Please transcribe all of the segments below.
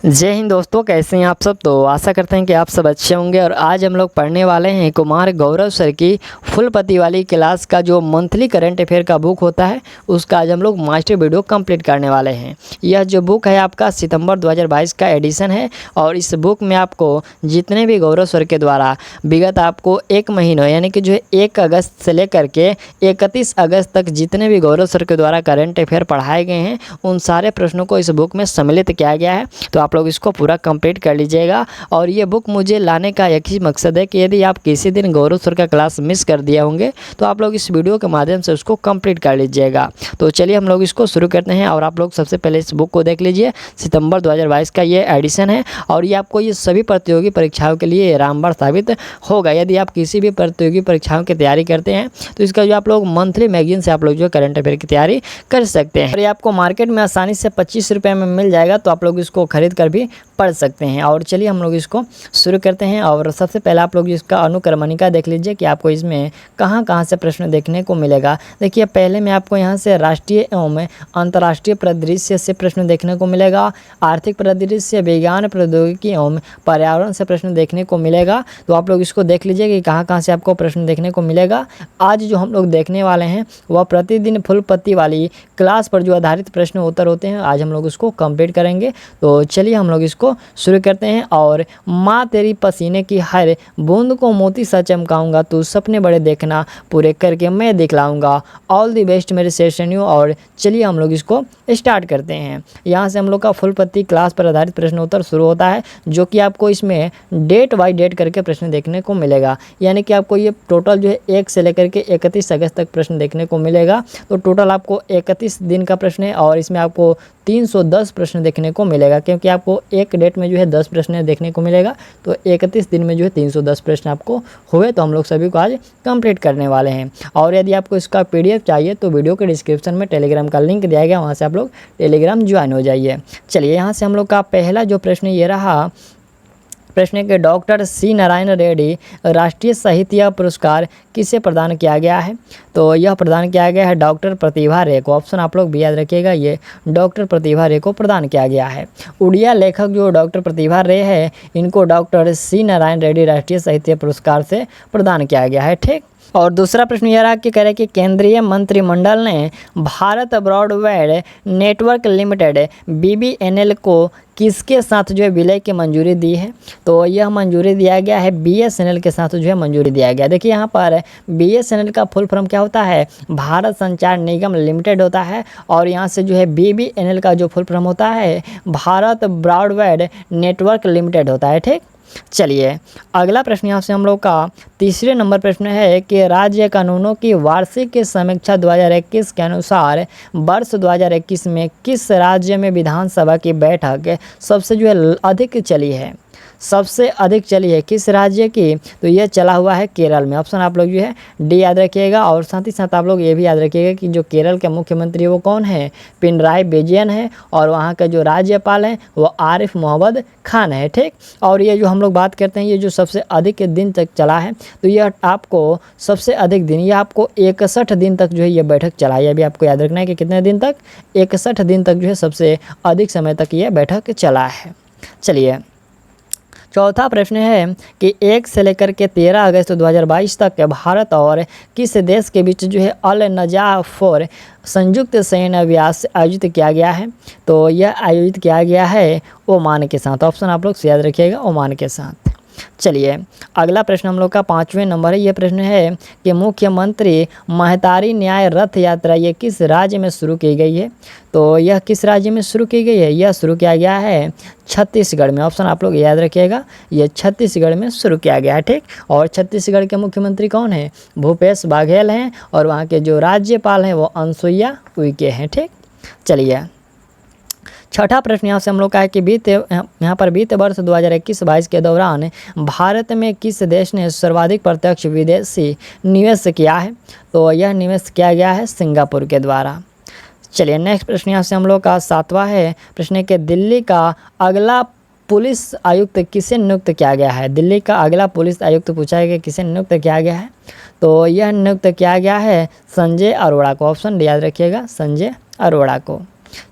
जय हिंद दोस्तों, कैसे हैं आप सब। तो आशा करते हैं कि आप सब अच्छे होंगे। और आज हम लोग पढ़ने वाले हैं कुमार गौरव सर की फुलपति वाली क्लास का जो मंथली करंट अफेयर का बुक होता है उसका आज हम लोग मास्टर वीडियो कंप्लीट करने वाले हैं। यह जो बुक है आपका सितंबर 2022 का एडिशन है और इस बुक में आपको जितने भी गौरव सर के द्वारा विगत आपको एक महीनों यानी कि जो है 1 अगस्त से लेकर के 31 अगस्त तक जितने भी गौरव सर के द्वारा करंट अफेयर पढ़ाए गए हैं उन सारे प्रश्नों को इस बुक में सम्मिलित किया गया है। तो आप लोग इसको पूरा कंप्लीट कर लीजिएगा। और ये बुक मुझे लाने का एक ही मकसद है कि यदि आप किसी दिन गौरव सर का क्लास मिस कर दिए होंगे तो आप लोग इस वीडियो के माध्यम से उसको कंप्लीट कर लीजिएगा। तो चलिए हम लोग इसको शुरू करते हैं। और आप लोग सबसे पहले इस बुक को देख लीजिए। सितंबर 2022 का ये एडिशन है और ये आपको ये सभी प्रतियोगी परीक्षाओं के लिए रामबाण साबित होगा। यदि आप किसी भी प्रतियोगी परीक्षाओं की तैयारी करते हैं तो इसका जो आप लोग मंथली मैगजीन से आप लोग जो करंट अफेयर की तैयारी कर सकते हैं। और ये आपको मार्केट में आसानी से 25 रुपये में मिल जाएगा, तो आप लोग इसको खरीद कर भी पढ़ सकते हैं। और चलिए हम लोग इसको शुरू करते हैं। और सबसे पहले आप लोग इसका अनुक्रमणिका देख लीजिए कि आपको इसमें कहाँ कहाँ से प्रश्न देखने को मिलेगा। देखिए पहले में आपको यहाँ से राष्ट्रीय एवं अंतर्राष्ट्रीय परिदृश्य से प्रश्न देखने को मिलेगा, आर्थिक परिदृश्य, विज्ञान, प्रौद्योगिकी एवं पर्यावरण से प्रश्न देखने को मिलेगा। तो आप लोग इसको देख लीजिए कि कहाँ कहाँ से आपको प्रश्न देखने को मिलेगा। आज जो हम लोग देखने वाले हैं वह प्रतिदिन फुलपति वाली क्लास पर जो आधारित प्रश्न उत्तर होते हैं आज हम लोग उसको कंप्लीट करेंगे। तो चलिए हम लोग इसको शुरू करते हैं। और माँ तेरी पसीने की हर बूंद को मोती सा चमकाऊंगा, तू सपने बड़े देखना पूरे करके मैं दिखलाऊंगा। ऑल द बेस्ट मेरे सेशनियों। और चलिए हम लोग इसको स्टार्ट करते हैं। यहाँ से हम लोग का फुलपति क्लास पर आधारित प्रश्न उत्तर शुरू होता है, जो कि आपको इसमें डेट बाई डेट करके प्रश्न देखने को मिलेगा। यानी कि आपको ये टोटल जो है 1 से लेकर के 31 अगस्त तक प्रश्न देखने को मिलेगा। तो टोटल आपको 31 दिन का प्रश्न है और इसमें आपको 310 प्रश्न देखने को मिलेगा, क्योंकि आपको एक डेट में जो है 10 प्रश्न देखने को मिलेगा। तो 31 दिन में जो है 310 प्रश्न आपको हुए। तो हम लोग सभी को आज कंप्लीट करने वाले हैं। और यदि आपको इसका PDF चाहिए तो वीडियो के डिस्क्रिप्शन में टेलीग्राम का लिंक दिया गया, वहाँ से आप लोग टेलीग्राम ज्वाइन हो जाइए। चलिए यहाँ से हम लोग का पहला जो प्रश्न ये रहा, प्रश्न के डॉक्टर सी नारायण रेड्डी राष्ट्रीय साहित्य पुरस्कार किसे प्रदान किया गया है। तो यह प्रदान किया गया है डॉक्टर प्रतिभा रे को। ऑप्शन आप लोग भी याद रखिएगा, ये डॉक्टर प्रतिभा रे को प्रदान किया गया है। उड़िया लेखक जो डॉक्टर प्रतिभा रे है, इनको डॉक्टर सी नारायण रेड्डी राष्ट्रीय साहित्य पुरस्कार से प्रदान किया गया है। ठीक। और दूसरा प्रश्न यह रहा कि कह रहे कि केंद्रीय मंत्रिमंडल ने Bharat broadband network limited BBNL को किसके साथ जो है विलय की मंजूरी दी है। तो यह मंजूरी दिया गया है BSNL के साथ जो है मंजूरी दिया गया। देखिए यहाँ पर BSNL का फुल फॉर्म क्या होता है, भारत संचार निगम लिमिटेड होता है। और यहाँ से जो है BBNL का जो फुल फॉर्म होता है भारत ब्रॉडबैंड नेटवर्क लिमिटेड होता है। ठीक। चलिए अगला प्रश्न यहाँ से हम लोग का तीसरे नंबर प्रश्न है कि राज्य कानूनों की वार्षिक समीक्षा 2021 के अनुसार वर्ष 2021 में किस राज्य में विधानसभा की बैठक सबसे जो है अधिक चली है, सबसे अधिक चली है किस राज्य की। तो यह चला हुआ है केरल में। ऑप्शन आप लोग जो है D याद रखिएगा। और साथ ही साथ आप लोग ये भी याद रखिएगा कि जो केरल के मुख्यमंत्री वो कौन है, पिनराई विजयन है। और वहाँ का जो राज्यपाल है वो आरिफ मोहम्मद खान है। ठीक। और ये जो हम लोग बात करते हैं ये जो सबसे अधिक दिन तक चला है, तो यह आपको सबसे अधिक दिन, यह आपको 61 दिन तक जो है ये बैठक चला है। अभी आपको याद रखना है कि कितने दिन तक, 61 दिन तक जो है सबसे अधिक समय तक ये बैठक चला है। चलिए चौथा प्रश्न है कि 1 से लेकर के 13 अगस्त 2022 तक भारत और किस देश के बीच जो है अल नजाफोर संयुक्त सैन्य अभ्यास आयोजित किया गया है। तो यह आयोजित किया गया है ओमान के साथ। ऑप्शन आप लोग याद रखिएगा, ओमान के साथ। चलिए अगला प्रश्न हम लोग का 5वें नंबर है। ये प्रश्न है कि मुख्यमंत्री महतारी न्याय रथ यात्रा ये किस राज्य में शुरू की गई है। तो यह किस राज्य में शुरू की गई है, यह शुरू किया गया है छत्तीसगढ़ में। ऑप्शन आप लोग याद रखिएगा, ये छत्तीसगढ़ में शुरू किया गया है। ठीक। और छत्तीसगढ़ के मुख्यमंत्री कौन है, भूपेश बघेल हैं। और वहाँ के जो राज्यपाल हैं वो अनुसुईया उइके हैं। ठीक। चलिए छठा प्रश्न यहाँ से हम लोग का है कि यहाँ पर बीते वर्ष 2021-22 के दौरान भारत में किस देश ने सर्वाधिक प्रत्यक्ष विदेशी निवेश किया है। तो यह निवेश किया गया है सिंगापुर के द्वारा। चलिए नेक्स्ट प्रश्न यहाँ से हम लोग का 7वां है। प्रश्न के दिल्ली का अगला पुलिस आयुक्त किसे नियुक्त किया गया है। दिल्ली का अगला पुलिस आयुक्त पूछा गया किसे नियुक्त किया गया है। तो यह नियुक्त किया गया है संजय अरोड़ा को। ऑप्शन याद रखिएगा, संजय अरोड़ा को।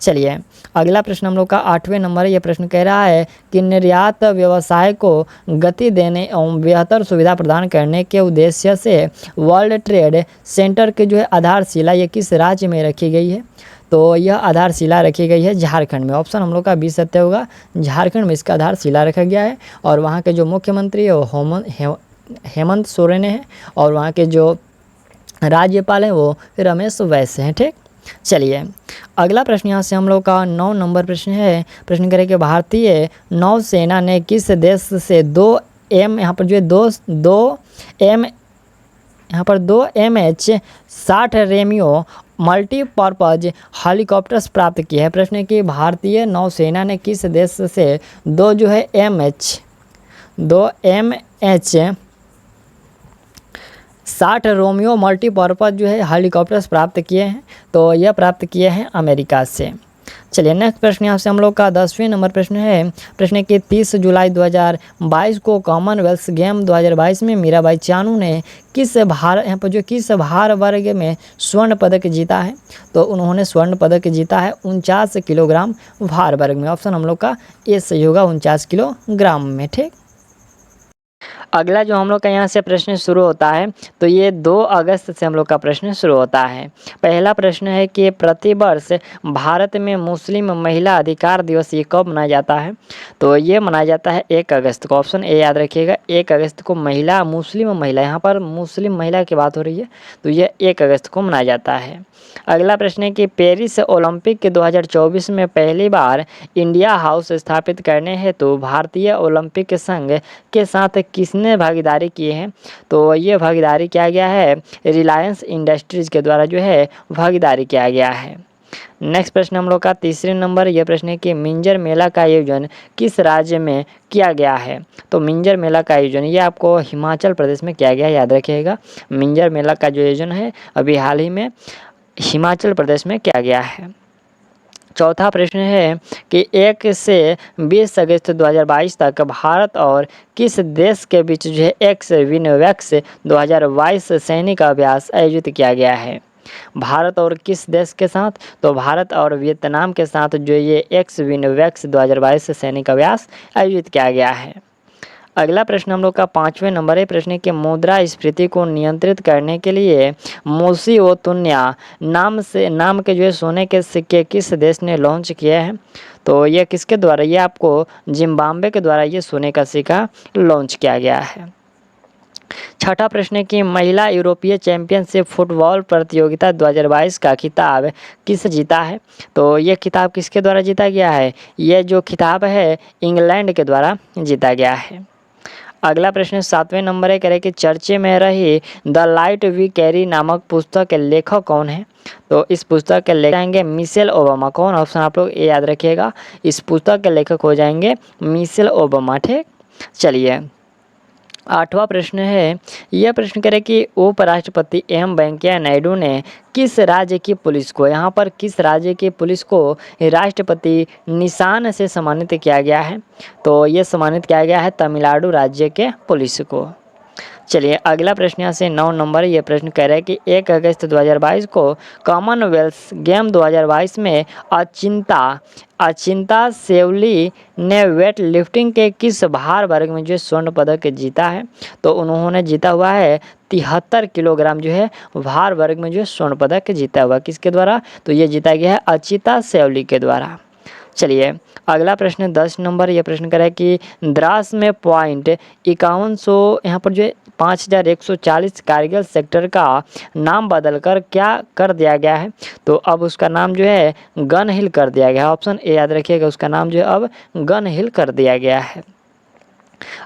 चलिए अगला प्रश्न हम लोग का 8वें नंबर है। ये प्रश्न कह रहा है कि निर्यात व्यवसाय को गति देने एवं बेहतर सुविधा प्रदान करने के उद्देश्य से वर्ल्ड ट्रेड सेंटर की जो है आधारशिला ये किस राज्य में रखी गई है? तो यह आधारशिला रखी गई है झारखंड में। ऑप्शन हम लोग का बी सत्य होगा, झारखंड में इसका आधारशिला रखा गया है। और वहाँ के जो मुख्यमंत्री है वो हेमंत सोरेन है और वहाँ के जो राज्यपाल हैं वो रमेश वैस हैं। ठीक, चलिए अगला प्रश्न यहाँ से हम लोग का 9 नंबर प्रश्न है। प्रश्न करें कि भारतीय नौसेना ने किस देश से 2 MH-60 रेमियो मल्टीपर्पज हेलीकॉप्टर्स प्राप्त किए हैं? प्रश्न है कि भारतीय नौसेना ने किस देश से 2 MH-60 रोमियो मल्टीपर्पज जो है हेलीकॉप्टर्स प्राप्त किए हैं? तो यह प्राप्त किए हैं अमेरिका से। चलिए नेक्स्ट प्रश्न यहाँ से हम लोग का 10वें नंबर प्रश्न है। प्रश्न है कि 30 जुलाई 2022 को कॉमनवेल्थ गेम 2022 में मीराबाई चानू ने किस भार वर्ग में स्वर्ण पदक जीता है? तो उन्होंने स्वर्ण पदक जीता है 49 किलोग्राम भार वर्ग में। ऑप्शन हम लोग का ए सही होगा, 49 किलोग्राम में। ठीक, अगला जो हम लोग का यहाँ से प्रश्न शुरू होता है तो ये 2 अगस्त से हम लोग का प्रश्न शुरू होता है। पहला प्रश्न है कि प्रतिवर्ष भारत में मुस्लिम महिला अधिकार दिवस ये कब मनाया जाता है? तो ये मनाया जाता है 1 अगस्त को। ऑप्शन ए याद रखिएगा, 1 अगस्त को मुस्लिम महिला, यहाँ पर मुस्लिम महिला की बात हो रही है तो ये 1 अगस्त को मनाया जाता है। अगला प्रश्न है कि पेरिस ओलंपिक के 2024 में पहली बार इंडिया हाउस स्थापित करने हेतु भारतीय ओलंपिक संघ के साथ किसने भागीदारी की है? तो ये भागीदारी किया गया है रिलायंस इंडस्ट्रीज के द्वारा जो है भागीदारी किया गया है। नेक्स्ट प्रश्न हम लोग का 3 नंबर, यह प्रश्न है कि मिंजर मेला का आयोजन किस राज्य में किया गया है? तो मिंजर मेला का आयोजन ये आपको हिमाचल प्रदेश में किया गया है, याद रखिएगा। मिंजर मेला का जो आयोजन है अभी हाल ही में हिमाचल प्रदेश में किया गया है। चौथा प्रश्न है कि 1 से 20 अगस्त 2022 तक भारत और किस देश के बीच जो है एक्स-विन-वेक्स 2022 सैनिक अभ्यास आयोजित किया गया है? भारत और किस देश के साथ? तो भारत और वियतनाम के साथ जो ये एक्स-विन-वेक्स 2022 सैनिक अभ्यास आयोजित किया गया है। अगला प्रश्न हम लोग का 5वें नंबर है। प्रश्न है कि मुद्रास्फीति को नियंत्रित करने के लिए मोसी-ओ-तुन्या नाम के जो है सोने के सिक्के किस देश ने लॉन्च किए हैं? तो ये किसके द्वारा? ये आपको जिम्बाब्वे के द्वारा ये सोने का सिक्का लॉन्च किया गया है। छठा प्रश्न है कि महिला यूरोपीय चैंपियनशिप फुटबॉल प्रतियोगिता 2022 का खिताब किस जीता है? तो ये खिताब किसके द्वारा जीता गया है? ये जो खिताब है इंग्लैंड के द्वारा जीता गया है। अगला प्रश्न 7वें नंबर है, कह रहे कि चर्चे में रही द लाइट वी कैरी नामक पुस्तक के लेखक कौन है? तो इस पुस्तक के लेखक जाएंगे मिशेल ओबामा। कौन? ऑप्शन आप लोग ये याद रखिएगा, इस पुस्तक के लेखक हो जाएंगे मिशेल ओबामा। ठीक, चलिए 8वां प्रश्न है। यह प्रश्न करें कि उपराष्ट्रपति एम वेंकैया नायडू ने किस राज्य की पुलिस को, यहाँ पर किस राज्य की पुलिस को राष्ट्रपति निशान से सम्मानित किया गया है? तो ये सम्मानित किया गया है तमिलनाडु राज्य के पुलिस को। चलिए अगला प्रश्न यहाँ से 9 नंबर, ये प्रश्न कह रहा है कि 1 अगस्त 2022 को कॉमनवेल्थ गेम 2022 में अचिंता सेवली ने वेट लिफ्टिंग के किस भार वर्ग में जो स्वर्ण पदक जीता है? तो उन्होंने जीता हुआ है 73 किलोग्राम जो है भार वर्ग में जो स्वर्ण पदक जीता हुआ। किसके द्वारा? तो ये जीता गया है अचिंता सेवली के द्वारा। चलिए अगला प्रश्न 10 नंबर, यह प्रश्न करा है कि द्रास में .5100 यहाँ पर जो 5140 कारगिल सेक्टर का नाम बदलकर क्या कर दिया गया है? तो अब उसका नाम जो है गन हिल कर दिया गया है। ऑप्शन ए याद रखिएगा, उसका नाम जो है अब गन हिल कर दिया गया है।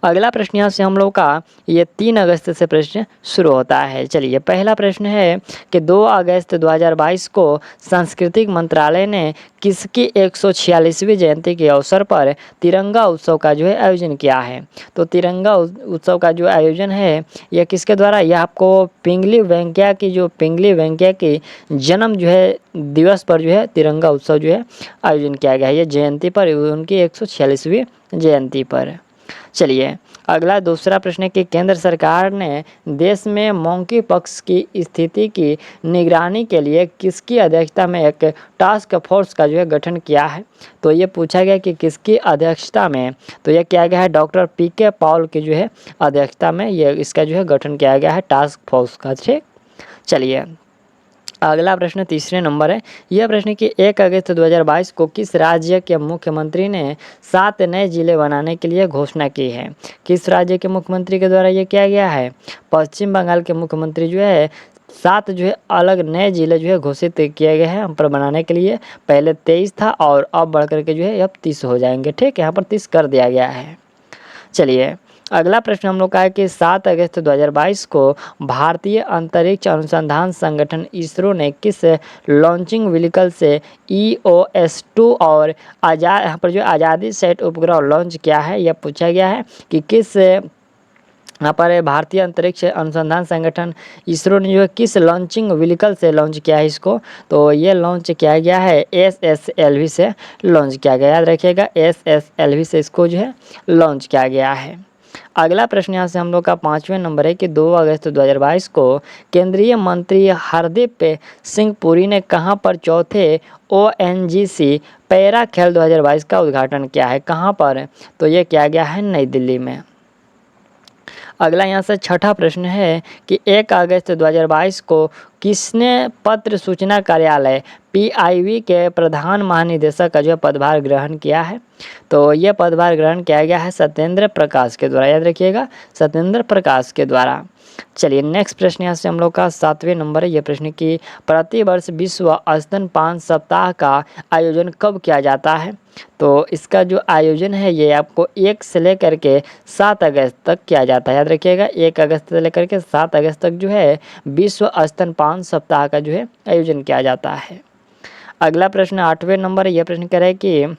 अगला प्रश्न यहाँ से हम लोग का ये 3 अगस्त से प्रश्न शुरू होता है। चलिए पहला प्रश्न है कि 2 अगस्त 2022 को सांस्कृतिक मंत्रालय ने किसकी 146वीं जयंती के अवसर पर तिरंगा उत्सव का जो है आयोजन किया है? तो तिरंगा उत्सव का जो आयोजन है यह किसके द्वारा? यह आपको पिंगली वेंकैया की जन्म जो है दिवस पर जो है तिरंगा उत्सव जो है आयोजन किया गया है, ये जयंती पर, उनकी 146वीं जयंती पर। चलिए अगला दूसरा प्रश्न है कि केंद्र सरकार ने देश में मंकी पॉक्स की स्थिति की निगरानी के लिए किसकी अध्यक्षता में एक टास्क फोर्स का जो है गठन किया है। तो ये पूछा गया कि किसकी अध्यक्षता में, तो यह किया गया है डॉक्टर पीके पॉल की जो है अध्यक्षता में ये इसका जो है गठन किया गया है टास्क फोर्स का। ठीक, चलिए अगला प्रश्न तीसरे नंबर है। यह प्रश्न कि 1 अगस्त 2022 को किस राज्य के मुख्यमंत्री ने 7 नए जिले बनाने के लिए घोषणा की है। किस राज्य के मुख्यमंत्री के द्वारा यह किया गया है। पश्चिम बंगाल के मुख्यमंत्री जो है 7 जो है अलग नए जिले जो है घोषित किए गए हैं हम पर बनाने के लिए। पहले 23 था और अब बढ़ करके जो है अब 30 हो जाएंगे। ठीक, यहाँ पर 30 कर दिया गया है। चलिए अगला प्रश्न हम लोग का है कि 7 अगस्त 2022 को भारतीय अंतरिक्ष अनुसंधान संगठन इसरो ने किस लॉन्चिंग व्हीकल से EOS-2 और यहाँ पर जो आज़ादी सेट उपग्रह लॉन्च किया है। यह पूछा गया है कि किस यहाँ पर भारतीय अंतरिक्ष अनुसंधान संगठन इसरो ने जो है किस लॉन्चिंग व्हीकल से लॉन्च किया है इसको। तो ये लॉन्च किया गया है SSLV से लॉन्च किया गया, याद रखिएगा SSLV से इसको जो है लॉन्च किया गया है। अगला प्रश्न यहाँ से हम लोग का 5वें नंबर है कि 2 अगस्त 2022 को केंद्रीय मंत्री हरदीप सिंह पुरी ने कहां पर चौथे ONGC पैरा खेल 2022 का उद्घाटन किया है। कहां पर, तो ये किया गया है नई दिल्ली में। अगला यहाँ से छठा प्रश्न है कि 1 अगस्त 2022 को किसने पत्र सूचना कार्यालय PIB के प्रधान महानिदेशक का जो पदभार ग्रहण किया है। तो ये पदभार ग्रहण किया गया है सत्येंद्र प्रकाश के द्वारा, याद रखिएगा सत्येंद्र प्रकाश के द्वारा। चलिए नेक्स्ट प्रश्न यहाँ से हम लोग का 7वें नंबर है। ये प्रश्न कि प्रतिवर्ष विश्व स्तनपान सप्ताह का आयोजन कब किया जाता है। तो इसका जो आयोजन है ये आपको 1 से लेकर के 7 अगस्त तक किया जाता है, याद रखिएगा 1 अगस्त से लेकर के 7 अगस्त तक जो है विश्व स्तनपान सप्ताह का जो है आयोजन किया जाता है। अगला प्रश्न 8वें नंबर है। यह प्रश्न कह रहा है कि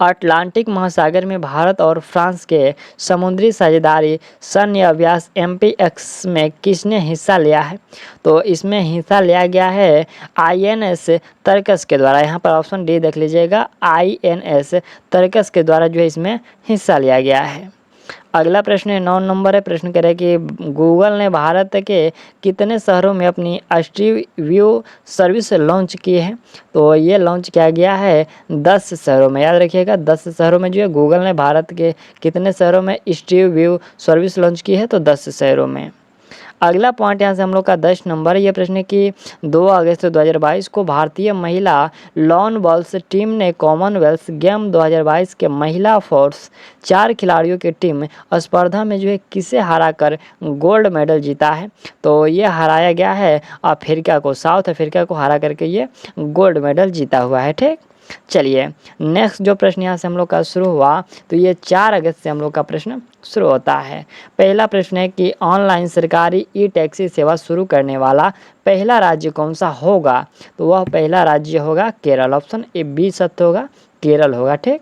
अटलांटिक महासागर में भारत और फ्रांस के समुद्री साझेदारी सैन्य अभ्यास MPX में किसने हिस्सा लिया है। तो इसमें हिस्सा लिया गया है INS तर्कस के द्वारा। यहाँ पर ऑप्शन डी देख लीजिएगा, INS तर्कस के द्वारा जो है इसमें हिस्सा लिया गया है। अगला प्रश्न 9 नंबर है। प्रश्न कह रहे हैं कि गूगल ने भारत के कितने शहरों में अपनी स्ट्रीट व्यू सर्विस लॉन्च की है। तो ये लॉन्च किया गया है 10 शहरों में, याद रखिएगा 10 शहरों में जो है गूगल ने भारत के कितने शहरों में स्ट्रीट व्यू सर्विस लॉन्च की है, तो 10 शहरों में। अगला पॉइंट यहाँ से हम लोग का 10 नंबर है। ये प्रश्न कि 2 अगस्त 2022 को भारतीय महिला लॉन बॉल्स टीम ने कॉमनवेल्थ गेम 2022 के महिला फोर्स 4 खिलाड़ियों की टीम स्पर्धा में जो है किसे हराकर गोल्ड मेडल जीता है। तो ये हराया गया है अफ्रीका को, साउथ अफ्रीका को हरा करके ये गोल्ड मेडल जीता हुआ है। ठीक, चलिए नेक्स्ट जो प्रश्न यहाँ से हम लोग का शुरू हुआ, तो ये 4 अगस्त से हम लोग का प्रश्न शुरू होता है। पहला प्रश्न है कि ऑनलाइन सरकारी टैक्सी सेवा शुरू करने वाला पहला राज्य कौन सा होगा। तो वह पहला राज्य होगा केरल, ऑप्शन ए बी सत्य होगा, केरल होगा। ठीक,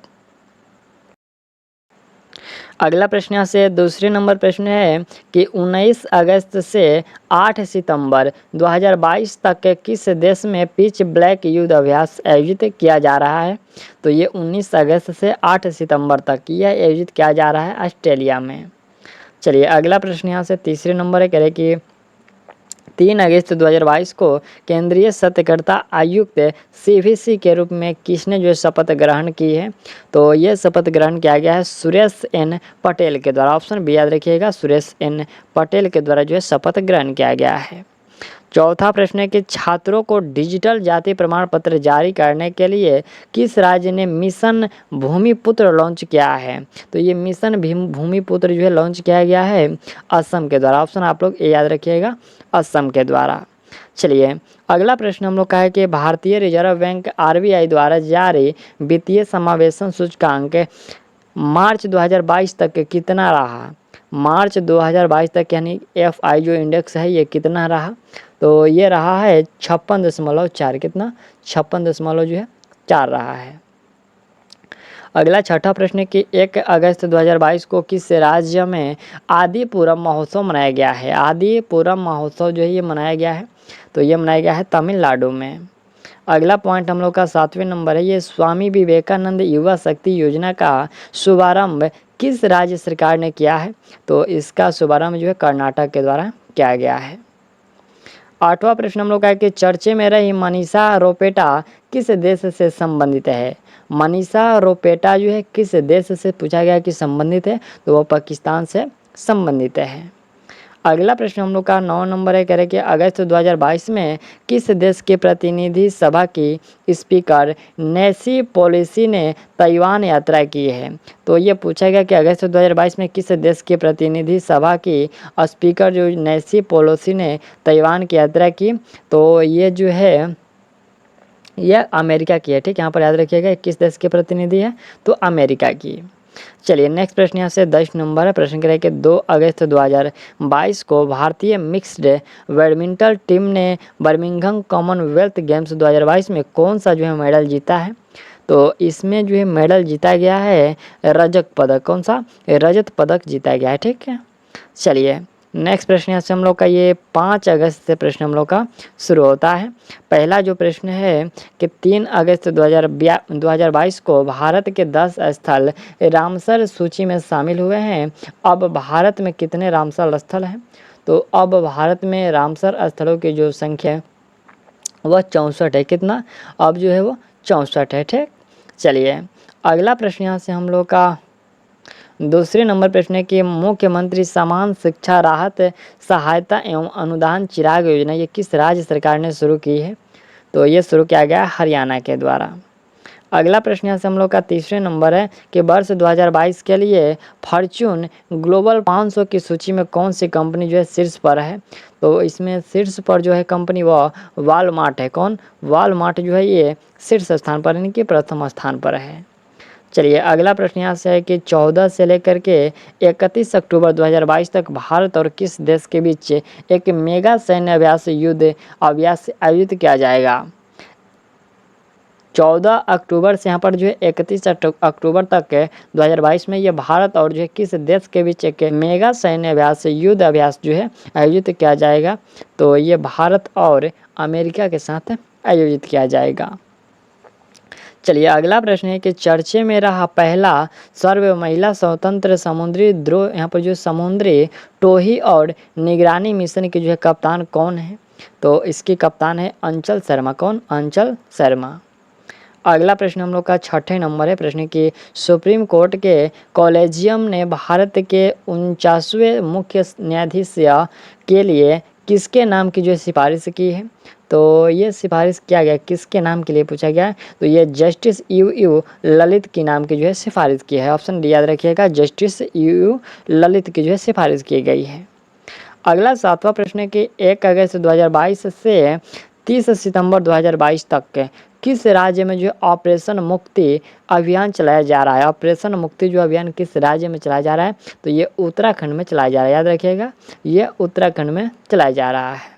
अगला प्रश्न यहाँ से दूसरे नंबर प्रश्न है कि 19 अगस्त से 8 सितंबर 2022 तक किस देश में पिच ब्लैक युद्ध अभ्यास आयोजित किया जा रहा है। तो ये 19 अगस्त से 8 सितंबर तक यह आयोजित किया जा रहा है ऑस्ट्रेलिया में। चलिए अगला प्रश्न यहाँ से तीसरे नंबर है, कह रहे कि 3 अगस्त 2022 को केंद्रीय सत्यकर्ता आयुक्त CVC के रूप में किसने जो शपथ ग्रहण की है। तो ये शपथ ग्रहण किया गया है सुरेश N पटेल के द्वारा, ऑप्शन बी याद रखिएगा सुरेश N पटेल के द्वारा जो है शपथ ग्रहण किया गया है। चौथा प्रश्न है कि छात्रों को डिजिटल जाति प्रमाण पत्र जारी करने के लिए किस राज्य ने मिशन भूमिपुत्र लॉन्च किया है। तो ये मिशन भूमिपुत्र जो है लॉन्च किया गया है असम के द्वारा, ऑप्शन आप लोग ए याद रखिएगा असम के द्वारा। चलिए अगला प्रश्न हम लोग का है कि भारतीय रिजर्व बैंक RBI द्वारा जारी वित्तीय समावेशन सूचकांक मार्च 2022 तक कितना रहा। मार्च 2022 तक यानी FI जो इंडेक्स है ये कितना रहा। तो ये रहा है 56.4, कितना 56 जो है 4 रहा है। अगला छठा प्रश्न है कि 1 अगस्त 2022 को किस राज्य में आदिपुरम महोत्सव मनाया गया है। आदिपुरम महोत्सव जो है ये मनाया गया है, तो ये मनाया गया है तमिलनाडु में। अगला पॉइंट हम लोग का 7वें नंबर है। ये स्वामी विवेकानंद युवा शक्ति योजना का शुभारंभ किस राज्य सरकार ने किया है? तो इसका शुभारंभ जो है कर्नाटक के द्वारा किया गया है। 8वां प्रश्न हम लोग का है कि चर्चे में रही मनीषा रोपेटा किस देश से संबंधित है? मनीषा रोपेटा जो है किस देश से पूछा गया कि संबंधित है? तो वो पाकिस्तान से संबंधित है। अगला प्रश्न हम लोग का 9 नंबर है, कह रहे कि अगस्त 2022 में किस देश के प्रतिनिधि सभा की स्पीकर नैन्सी पेलोसी ने ताइवान यात्रा की है? तो ये पूछा गया कि अगस्त 2022 में किस देश के प्रतिनिधि सभा की स्पीकर जो नैन्सी पेलोसी ने ताइवान की यात्रा की? तो ये जो है यह अमेरिका की है। ठीक, यहाँ पर याद रखिएगा किस देश के प्रतिनिधि है? तो अमेरिका की। चलिए नेक्स्ट प्रश्न यहाँ से 10 नंबर है। प्रश्न कह रहे हैं कि 2 अगस्त 2022 को भारतीय मिक्स्ड बैडमिंटन टीम ने बर्मिंघम कॉमनवेल्थ गेम्स 2022 में कौन सा जो है मेडल जीता है? तो इसमें जो है मेडल जीता गया है रजत पदक। कौन सा? रजत पदक जीता गया है। ठीक है, चलिए नेक्स्ट प्रश्न यहाँ से हम लोग का ये 5 अगस्त से प्रश्न हम लोग का शुरू होता है। पहला जो प्रश्न है कि 3 अगस्त 2022 को भारत के 10 स्थल रामसर सूची में शामिल हुए हैं। अब भारत में कितने रामसर स्थल हैं? तो अब भारत में रामसर स्थलों की जो संख्या है वह 64 है। कितना? अब जो है वो 64 है। ठीक, चलिए अगला प्रश्न यहाँ से हम लोग का दूसरे नंबर प्रश्न है कि मुख्यमंत्री समान शिक्षा राहत सहायता एवं अनुदान चिराग योजना ये किस राज्य सरकार ने शुरू की है? तो ये शुरू किया गया हरियाणा के द्वारा। अगला प्रश्न यहाँ से हम लोग का तीसरे नंबर है कि वर्ष 2022 के लिए फॉर्च्यून ग्लोबल 500 की सूची में कौन सी कंपनी जो है शीर्ष पर है? तो इसमें शीर्ष पर जो है कंपनी वह वॉलमार्ट है। कौन? वॉलमार्ट जो है ये शीर्ष स्थान पर यानी कि प्रथम स्थान पर है। चलिए अगला प्रश्न यहाँ से है कि 14 से लेकर के 31 अक्टूबर 2022 तक भारत और किस देश के बीच एक मेगा सैन्य अभ्यास आयोजित किया जाएगा? 14 अक्टूबर से यहाँ पर जो है 31 अक्टूबर तक 2022 में ये भारत और जो है किस देश के बीच एक मेगा सैन्य अभ्यास युद्ध अभ्यास जो है आयोजित किया जाएगा? तो ये भारत और अमेरिका के साथ आयोजित किया जाएगा। चलिए अगला प्रश्न है कि चर्चे में रहा पहला सर्व महिला स्वतंत्र समुद्री द्रोह यहाँ पर जो समुद्री टोही और निगरानी मिशन के जो है कप्तान कौन है? तो इसकी कप्तान है अंचल शर्मा। कौन? अंचल शर्मा। अगला प्रश्न हम लोग का 6ठे नंबर है। प्रश्न की सुप्रीम कोर्ट के कॉलेजियम ने भारत के 49वें मुख्य न्यायाधीश के लिए किसके नाम की जो है सिफारिश की है? तो ये सिफारिश किया गया किसके नाम के लिए पूछा गया है? तो ये जस्टिस यू ललित की नाम की जो है सिफारिश की है। ऑप्शन डी याद रखिएगा, जस्टिस यू ललित की जो है सिफारिश की गई है। अगला 7वां प्रश्न है कि 1 अगस्त 2022 से 30 सितंबर 2022 तक किस राज्य में जो ऑपरेशन मुक्ति अभियान चलाया जा रहा है? ऑपरेशन मुक्ति जो अभियान किस राज्य में चलाया जा रहा है? तो ये उत्तराखंड में चलाया जा रहा है। याद रखिएगा, ये उत्तराखंड में चलाया जा रहा है।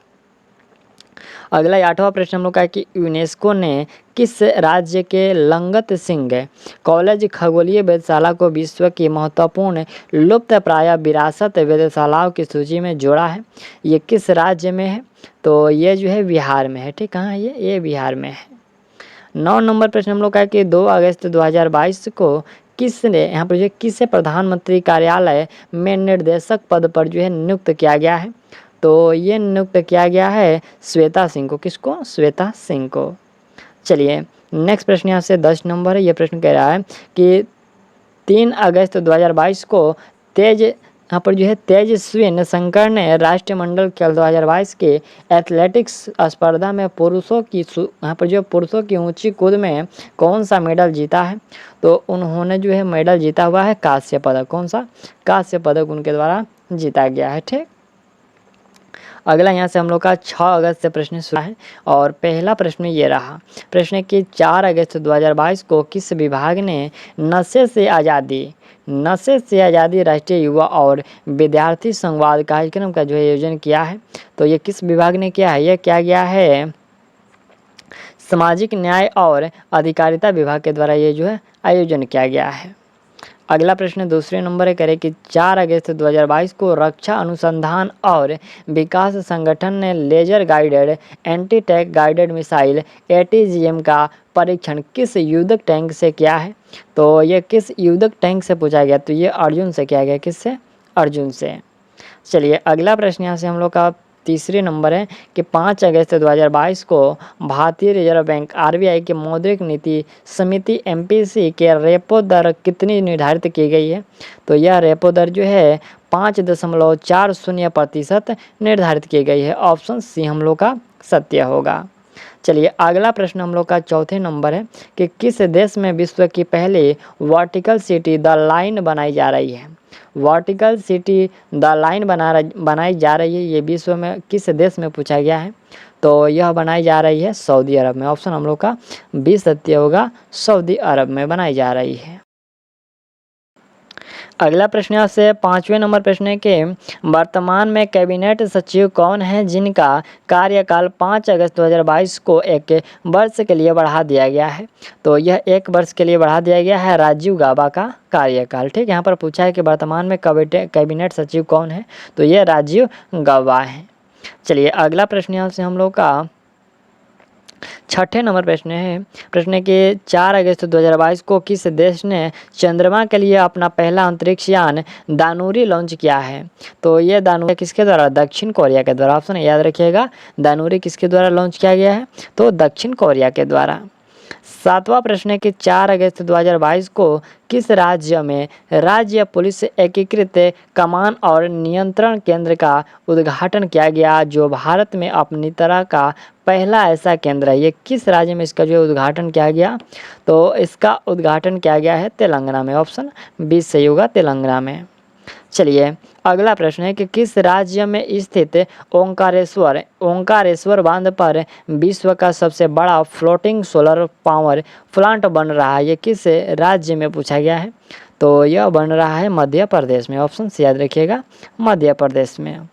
अगला 8वां प्रश्न हम लोग का है कि यूनेस्को ने किस राज्य के लंगत सिंह कॉलेज खगोलीय वेधशाला को विश्व की महत्वपूर्ण लुप्तप्राय विरासत वेधशालाओं की सूची में जोड़ा है? ये किस राज्य में है? तो ये जो है बिहार में है। ठीक, कहाँ है ये बिहार में है। 9 नंबर प्रश्न हम लोग का है कि 2 अगस्त 2022 को किसने यहाँ पर जो किसे प्रधानमंत्री कार्यालय में निर्देशक पद पर जो है नियुक्त किया गया है? तो ये नियुक्त किया गया है श्वेता सिंह को। किसको? श्वेता सिंह को। चलिए नेक्स्ट प्रश्न यहाँ से 10 नंबर है। ये प्रश्न कह रहा है कि 3 अगस्त 2022 को यहाँ पर जो है तेजस्विन शंकर ने राष्ट्रमंडल खेल 2022 के एथलेटिक्स स्पर्धा में पुरुषों की ऊंची कूद में कौन सा मेडल जीता है? तो उन्होंने जो है मेडल जीता हुआ है कांस्य पदक। कौन सा? कांस्य पदक उनके द्वारा जीता गया है। ठीक, अगला यहाँ से हम लोग का 6 अगस्त से प्रश्न शुरू है और पहला प्रश्न ये रहा। प्रश्न कि 4 अगस्त 2022 को किस विभाग ने नशे से आज़ादी राष्ट्रीय युवा और विद्यार्थी संवाद कार्यक्रम का जो है आयोजन किया है? तो ये किस विभाग ने किया है? यह किया गया है सामाजिक न्याय और अधिकारिता विभाग के द्वारा ये जो है आयोजन किया गया है। अगला प्रश्न दूसरे नंबर करें कि 4 अगस्त 2022 को रक्षा अनुसंधान और विकास संगठन ने laser guided anti tank guided missile ATGM का परीक्षण किस युद्धक टैंक से किया है? तो ये किस युद्धक टैंक से पूछा गया? तो ये अर्जुन से किया गया। किससे? अर्जुन से। चलिए अगला प्रश्न यहाँ से हम लोग का तीसरे नंबर है कि 5 अगस्त 2022 को भारतीय रिजर्व बैंक RBI की मौद्रिक नीति समिति MPC के रेपो दर कितनी निर्धारित की गई है? तो यह रेपो दर जो है 5.40% निर्धारित की गई है। ऑप्शन सी हम लोग का सत्य होगा। चलिए अगला प्रश्न हम लोग का चौथे नंबर है कि किस देश में विश्व की पहली वर्टिकल सिटी द लाइन बनाई जा रही है? वर्टिकल सिटी द लाइन बनाई जा रही है, ये विश्व में किस देश में पूछा गया है? तो यह बनाई जा रही है सऊदी अरब में। ऑप्शन हम लोग का बी सत्य होगा, सऊदी अरब में बनाई जा रही है। अगला प्रश्न यहाँ से 5वें नंबर प्रश्न है कि वर्तमान में कैबिनेट सचिव कौन है जिनका कार्यकाल 5 अगस्त 2022 को 1 वर्ष के लिए बढ़ा दिया गया है? तो यह 1 वर्ष के लिए बढ़ा दिया गया है राजीव गाबा का कार्यकाल। ठीक, यहाँ पर पूछा है कि वर्तमान में कैबिनेट सचिव कौन है? तो यह राजीव गाबा है। चलिए अगला प्रश्न यहाँ से हम लोग का छठे नंबर प्रश्न है कि 4 अगस्त 2022 को किस देश ने चंद्रमा के लिए अपना पहला अंतरिक्ष यान दानुरी लॉन्च किया है? तो ये दानुरी किसके द्वारा? दक्षिण कोरिया के द्वारा। ऑप्शन याद रखिएगा, दानुरी किसके द्वारा लॉन्च किया गया है? तो दक्षिण कोरिया के द्वारा। 7वां प्रश्न है कि 4 अगस्त 2022 को किस राज्य में राज्य पुलिस एकीकृत कमान और नियंत्रण केंद्र का उद्घाटन किया गया, जो भारत में अपनी तरह का पहला ऐसा केंद्र है? ये किस राज्य में इसका जो उद्घाटन किया गया? तो इसका उद्घाटन किया गया है तेलंगाना में। ऑप्शन बी सही होगा, तेलंगाना में। चलिए अगला प्रश्न है कि किस राज्य में स्थित ओंकारेश्वर बांध पर विश्व का सबसे बड़ा फ्लोटिंग सोलर पावर प्लांट बन रहा है? ये किस राज्य में पूछा गया है? तो यह बन रहा है मध्य प्रदेश में। ऑप्शन से याद रखिएगा, मध्य प्रदेश में।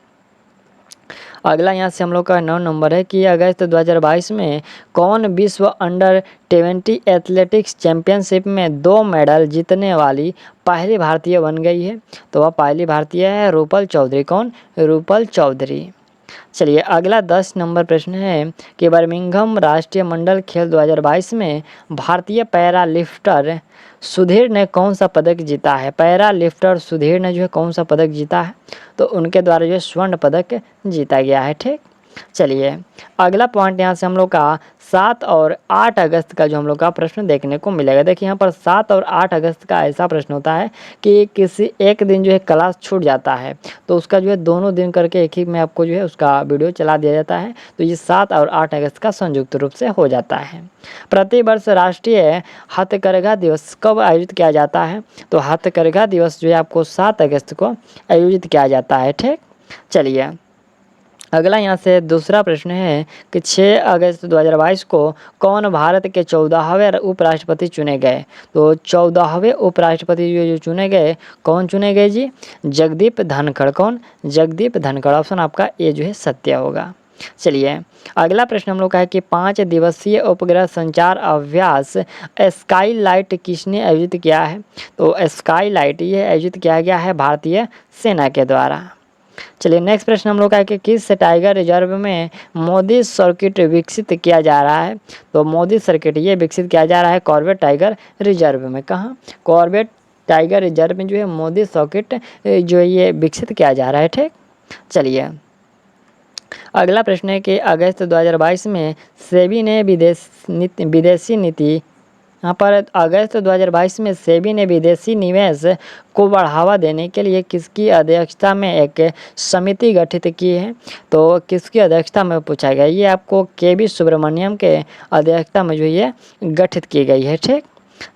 अगला यहाँ से हम लोग का 9 नंबर है कि अगस्त 2022 में कौन विश्व अंडर-20 एथलेटिक्स चैंपियनशिप में 2 मेडल जीतने वाली पहली भारतीय बन गई है? तो वह पहली भारतीय है रूपल चौधरी। कौन? रूपल चौधरी। चलिए अगला 10 नंबर प्रश्न है कि बर्मिंघम राष्ट्रीय मंडल खेल 2022 में भारतीय पैरा लिफ्टर सुधीर ने कौन सा पदक जीता है? पैरा लिफ्टर सुधीर ने जो है कौन सा पदक जीता है? तो उनके द्वारा जो है स्वर्ण पदक जीता गया है। ठीक, चलिए अगला पॉइंट यहाँ से हम लोग का 7 और 8 अगस्त का जो हम लोग का प्रश्न देखने को मिलेगा। देखिए यहाँ पर 7 और 8 अगस्त का ऐसा प्रश्न होता है कि किसी एक दिन जो है क्लास छूट जाता है, तो उसका जो है दोनों दिन करके एक ही में आपको जो है उसका वीडियो चला दिया जाता है। तो ये 7 और 8 अगस्त का संयुक्त रूप से हो जाता है। प्रतिवर्ष राष्ट्रीय हथकरघा दिवस कब आयोजित किया जाता है? तो हथकरघा दिवस जो है आपको 7 अगस्त को आयोजित किया जाता है। ठीक, चलिए अगला यहाँ से दूसरा प्रश्न है कि 6 अगस्त 2022 को कौन भारत के 14वें उपराष्ट्रपति चुने गए? तो 14वें उपराष्ट्रपति जो चुने गए, कौन चुने गए जी? जगदीप धनखड़। कौन? जगदीप धनखड़। ऑप्शन आपका ए जो है सत्य होगा। चलिए अगला प्रश्न हम लोग का है कि 5 दिवसीय उपग्रह संचार अभ्यास स्काई लाइट किसने आयोजित किया है? तो स्काई लाइट ये आयोजित किया गया है भारतीय सेना के द्वारा। चलिए नेक्स्ट प्रश्न हम लोग का है कि किस टाइगर रिजर्व में मोदी सर्किट विकसित किया जा रहा है? तो मोदी सर्किट ये विकसित किया जा रहा है कॉर्बेट टाइगर रिजर्व में। कहाँ? कॉर्बेट टाइगर रिजर्व में जो है मोदी सर्किट जो है ये विकसित किया जा रहा है। ठीक, चलिए अगला प्रश्न है कि अगस्त 2022 में सेबी ने विदेशी नीति यहाँ पर अगस्त 2022 में सेबी ने विदेशी निवेश को बढ़ावा देने के लिए किसकी अध्यक्षता में एक समिति गठित की है? तो किसकी अध्यक्षता में पूछा गया? ये आपको केवी सुब्रमण्यम के अध्यक्षता में जो ये गठित की गई है। ठीक,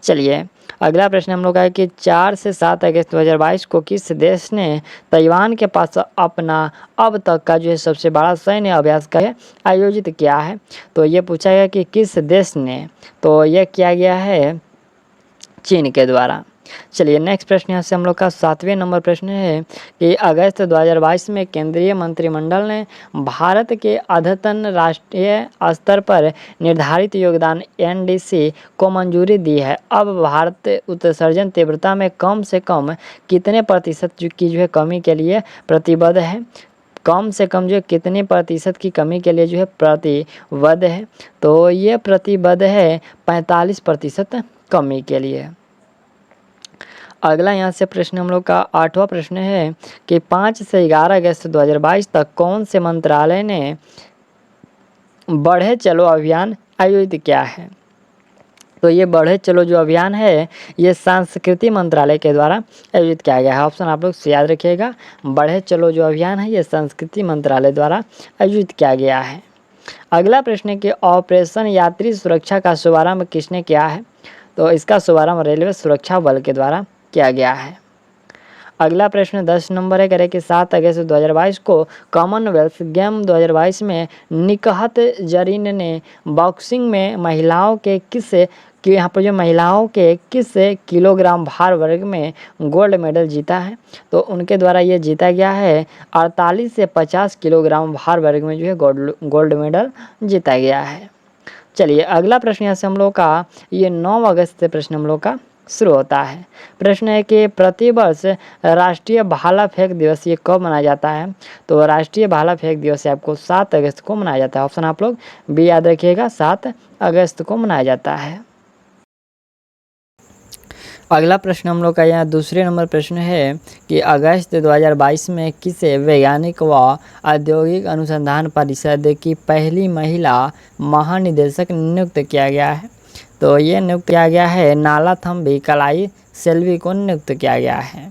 चलिए अगला प्रश्न हम लोग का है कि 4 से 7 अगस्त 2022 को किस देश ने ताइवान के पास अपना अब तक का जो है सबसे बड़ा सैन्य अभ्यास का आयोजित किया है? तो ये पूछा गया कि किस देश ने? तो यह किया गया है चीन के द्वारा। चलिए नेक्स्ट प्रश्न यहाँ से हम लोग का 7वें नंबर प्रश्न है कि अगस्त 2022 में केंद्रीय मंत्रिमंडल ने भारत के अद्यतन राष्ट्रीय स्तर पर निर्धारित योगदान NDC को मंजूरी दी है। अब भारत उत्सर्जन तीव्रता में कम से कम कितने प्रतिशत की जो है कमी के लिए प्रतिबद्ध है? कम से कम जो कितने प्रतिशत की कमी के लिए जो है प्रतिबद्ध है? तो ये प्रतिबद्ध है 45% कमी के लिए। अगला यहाँ से प्रश्न हम लोग का 8वां प्रश्न है कि 5 से 11 अगस्त 2022 तक कौन से मंत्रालय ने बढ़े चलो अभियान आयोजित किया है? तो ये बढ़े चलो जो अभियान है ये संस्कृति मंत्रालय के द्वारा आयोजित किया गया है। ऑप्शन आप लोग से याद रखिएगा, बढ़े चलो जो अभियान है ये संस्कृति मंत्रालय द्वारा आयोजित किया गया है। अगला प्रश्न है कि ऑपरेशन यात्री सुरक्षा का शुभारंभ किसने किया है? तो इसका शुभारंभ रेलवे सुरक्षा बल के द्वारा किया गया है। अगला प्रश्न 10 नंबर है, करें कि 7 अगस्त 2022 को कॉमनवेल्थ गेम 2022 में निकहत जरीन ने बॉक्सिंग में महिलाओं के यहाँ पर जो महिलाओं के किस किलोग्राम भार वर्ग में गोल्ड मेडल जीता है? तो उनके द्वारा ये जीता गया है 48 से 50 किलोग्राम भार वर्ग में जो है गोल्ड मेडल जीता गया है। चलिए अगला प्रश्न यहाँ से हम लोग का ये 9 अगस्त से प्रश्न हम लोग का शुरू होता है। प्रश्न है कि प्रतिवर्ष राष्ट्रीय भाला फेंक दिवस ये कब मनाया जाता है? तो राष्ट्रीय भाला फेंक दिवस आपको 7 अगस्त को मनाया जाता है। ऑप्शन आप लोग बी याद रखिएगा, 7 अगस्त को मनाया जाता है। अगला प्रश्न हम लोग का यहाँ दूसरे नंबर प्रश्न है कि अगस्त 2022 में किसे वैज्ञानिक व औद्योगिक अनुसंधान परिषद की पहली महिला महानिदेशक नियुक्त किया गया है? तो ये नियुक्त किया गया है नालाथम्बी कलाई सेल्वी को नियुक्त किया गया है।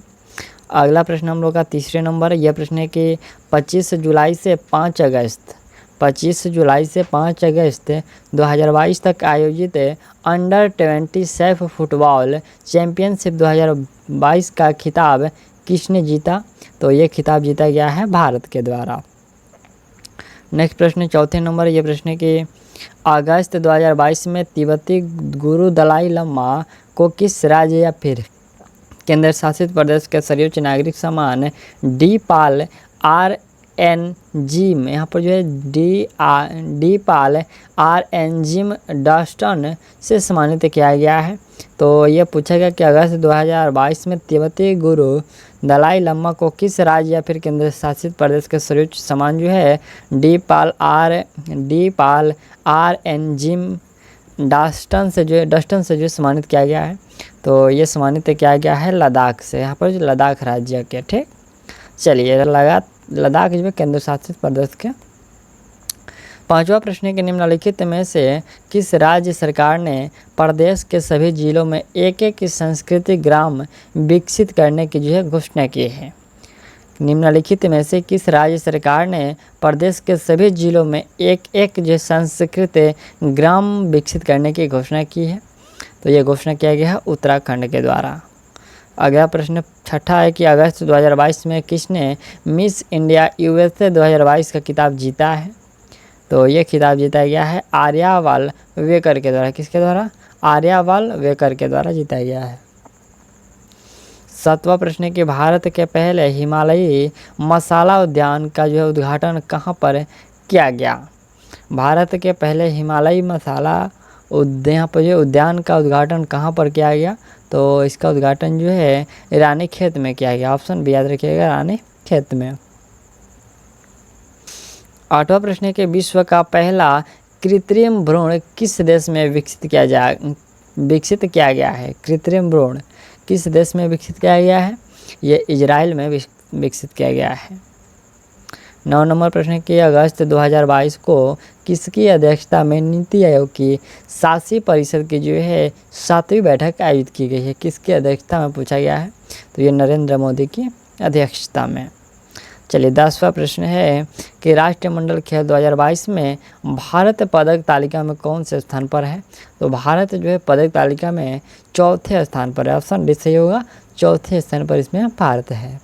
अगला प्रश्न हम लोग का तीसरे नंबर यह प्रश्न है कि 25 जुलाई से 5 अगस्त 2022 तक आयोजित अंडर 20 सैफ फुटबॉल चैंपियनशिप 2022 का खिताब किसने जीता? तो ये खिताब जीता गया है भारत के द्वारा। नेक्स्ट प्रश्न चौथे नंबर ये प्रश्न है कि अगस्त 2022 में तिब्बती गुरु दलाई लामा को किस राज्य या फिर केंद्र शासित प्रदेश के सर्वोच्च नागरिक सम्मान डी पाल आर एन जिम यहाँ पर जो है डी पाल आर एन जिम डस्टन से सम्मानित किया गया है? तो ये पूछा गया कि अगस्त 2022 में तिब्बती गुरु दलाई लामा को किस राज्य या फिर केंद्र शासित प्रदेश के सर्वोच्च सम्मान जो है डी पाल आर एन जिम डस्टन से जो सम्मानित किया गया है? तो ये सम्मानित किया गया है लद्दाख से, यहाँ पर जो लद्दाख राज्य के। ठीक, चलिए लद्दाख जो है केंद्र शासित प्रदेश के। पांचवा प्रश्न के निम्नलिखित में से किस राज्य सरकार ने प्रदेश के सभी जिलों में एक संस्कृति ग्राम विकसित करने की जो है घोषणा की है? निम्नलिखित में से किस राज्य सरकार ने प्रदेश के सभी जिलों में एक जो संस्कृति ग्राम विकसित करने की घोषणा की है? तो ये घोषणा किया गया है उत्तराखंड के द्वारा। अगला प्रश्न छठा है कि अगस्त 2022 में किसने मिस इंडिया USA 2022 का खिताब जीता है? तो ये खिताब जीता गया है आर्यावाल वेकर के द्वारा। किसके द्वारा? आर्यावाल वेकर के द्वारा जीता गया है। सातवां प्रश्न है कि भारत के पहले हिमालयी मसाला उद्यान का जो है उद्घाटन कहाँ पर किया गया? भारत के पहले हिमालयी मसाला उद्यान का उद्घाटन कहाँ पर किया गया? तो इसका उद्घाटन जो है रानीखेत में किया गया। ऑप्शन बी याद रखिएगा, रानीखेत में। आठवां प्रश्न है कि विश्व का पहला कृत्रिम भ्रूण किस देश में विकसित किया गया है? कृत्रिम भ्रूण किस देश में विकसित किया गया है? ये इजराइल में विकसित किया गया है। 9 नंबर प्रश्न है कि अगस्त 2022 को किसकी अध्यक्षता में नीति आयोग की शासी परिषद की जो है 7वीं बैठक आयोजित की गई है? किसकी अध्यक्षता में पूछा गया है? तो ये नरेंद्र मोदी की अध्यक्षता में। चलिए 10वां प्रश्न है कि राष्ट्रमंडल खेल 2022 में भारत पदक तालिका में कौन से स्थान पर है? तो भारत जो है पदक तालिका में 4थे स्थान पर है। ऑप्शन डी सही होगा, 4थे स्थान पर इसमें भारत है।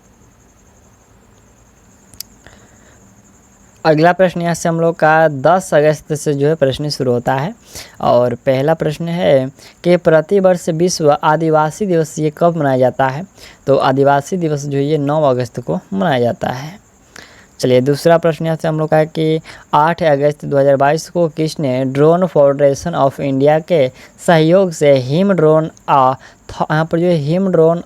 अगला प्रश्न यहाँ से हम लोग का 10 अगस्त से जो है प्रश्न शुरू होता है। और पहला प्रश्न है कि प्रतिवर्ष विश्व आदिवासी दिवस ये कब मनाया जाता है? तो आदिवासी दिवस जो ये 9 अगस्त को मनाया जाता है। चलिए दूसरा प्रश्न यहाँ से हम लोग का है कि 8 अगस्त 2022 को किसने ड्रोन फेडरेशन ऑफ इंडिया के सहयोग से हिम ड्रोन यहाँ पर जो हिम ड्रोन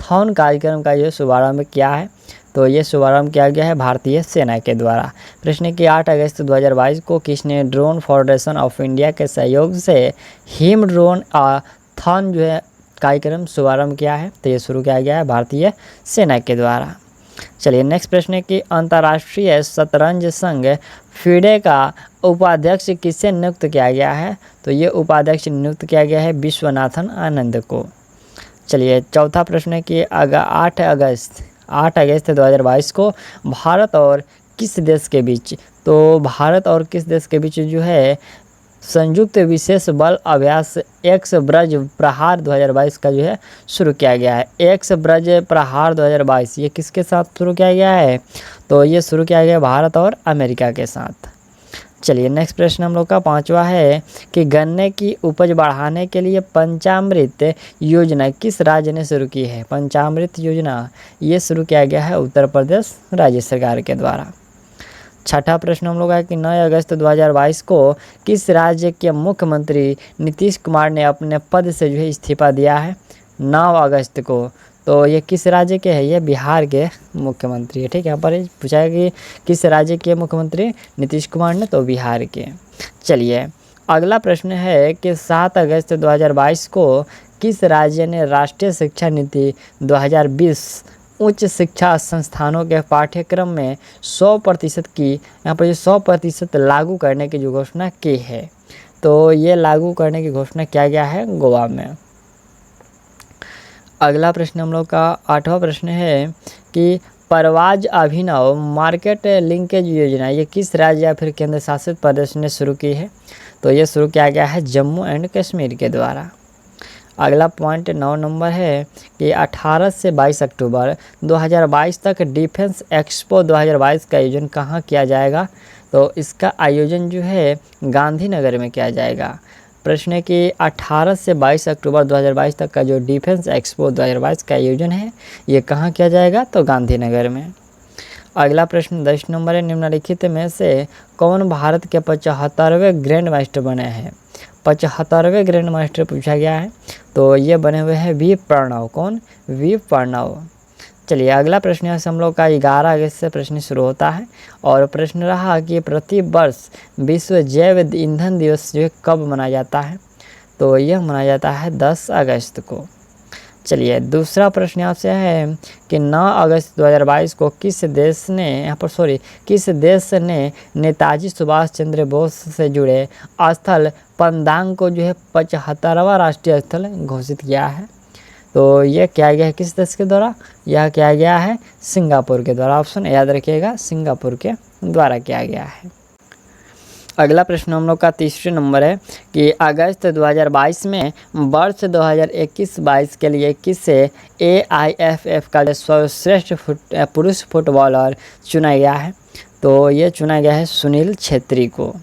थॉन कार्यक्रम का जो शुभारंभ किया है? तो ये शुभारंभ किया गया है भारतीय सेना के द्वारा। प्रश्न कि 8 अगस्त 2022 को किसने ड्रोन फेडरेशन ऑफ इंडिया के सहयोग से हिम ड्रोन थॉन जो है कार्यक्रम शुभारंभ किया है? तो ये शुरू किया गया है भारतीय सेना के द्वारा। चलिए नेक्स्ट प्रश्न है कि अंतर्राष्ट्रीय शतरंज संघ फीडे का उपाध्यक्ष किसे नियुक्त किया गया है? तो ये उपाध्यक्ष नियुक्त किया गया है विश्वनाथन आनंद को। चलिए चौथा प्रश्न है कि 8 अगस्त 2022 को भारत और किस देश के बीच? तो भारत और किस देश के बीच जो है संयुक्त विशेष बल अभ्यास एक्स ब्रज प्रहार 2022 का जो है शुरू किया गया है। एक्स ब्रज प्रहार 2022 ये किसके साथ शुरू किया गया है? तो ये शुरू किया गया भारत और अमेरिका के साथ। चलिए नेक्स्ट प्रश्न हम लोग का 5वां है कि गन्ने की उपज बढ़ाने के लिए पंचामृत योजना किस राज्य ने शुरू की है? पंचामृत योजना ये शुरू किया गया है उत्तर प्रदेश राज्य सरकार के द्वारा। छठा प्रश्न हम लोग है कि 9 अगस्त 2022 को किस राज्य के मुख्यमंत्री नीतीश कुमार ने अपने पद से जो है इस्तीफा दिया है? 9 अगस्त को। तो ये किस राज्य के हैं? ये बिहार के मुख्यमंत्री है। ठीक है, यहाँ पर पूछा है कि किस राज्य के मुख्यमंत्री नीतीश कुमार ने? तो बिहार के। चलिए अगला प्रश्न है कि 7 अगस्त 2022 को किस राज्य ने राष्ट्रीय शिक्षा नीति 2020 उच्च शिक्षा संस्थानों के पाठ्यक्रम में 100% की यहाँ पर 100% लागू करने की जो घोषणा की है? तो ये लागू करने की घोषणा किया गया है गोवा में। अगला प्रश्न हम लोग का 8वां प्रश्न है कि परवाज अभिनव मार्केट लिंकेज योजना ये किस राज्य या फिर केंद्र शासित प्रदेश ने शुरू की है? तो ये शुरू किया गया है जम्मू एंड कश्मीर के द्वारा। अगला पॉइंट 9 नंबर है कि 18 से 22 अक्टूबर 2022 तक डिफेंस एक्सपो 2022 का आयोजन कहाँ किया जाएगा? तो इसका आयोजन जो है गांधीनगर में किया जाएगा। प्रश्न है कि 18 से 22 अक्टूबर 2022 तक का जो डिफेंस एक्सपो 2022 का आयोजन है ये कहाँ किया जाएगा? तो गांधीनगर में। अगला प्रश्न 10 नंबर है निम्नलिखित में से कौन भारत के 75वें ग्रैंड मास्टर बने हैं? 75वें ग्रैंड मास्टर पूछा गया है। तो ये बने हुए हैं वी प्रणव। कौन? वी प्रणव। चलिए अगला प्रश्न है हम लोग का 11 अगस्त से प्रश्न शुरू होता है और प्रश्न रहा कि प्रति वर्ष विश्व जैव ईंधन दिवस जो है कब मनाया जाता है? तो यह मनाया जाता है 10 अगस्त को। चलिए दूसरा प्रश्न आपसे है कि 9 अगस्त 2022 को किस देश ने नेताजी सुभाष चंद्र बोस से जुड़े स्थल पंदांग को जो है 75वां राष्ट्रीय स्थल घोषित किया है? तो यह किया गया है किस देश के द्वारा? यह किया गया है सिंगापुर के द्वारा। ऑप्शन याद रखिएगा, सिंगापुर के द्वारा किया गया है। अगला प्रश्न हम लोग का 3 नंबर है कि अगस्त 2022 में वर्ष 2021-22 के लिए किसे AIFF का सर्वश्रेष्ठ पुरुष फुटबॉलर चुना गया है? तो ये चुना गया है सुनील छेत्री को।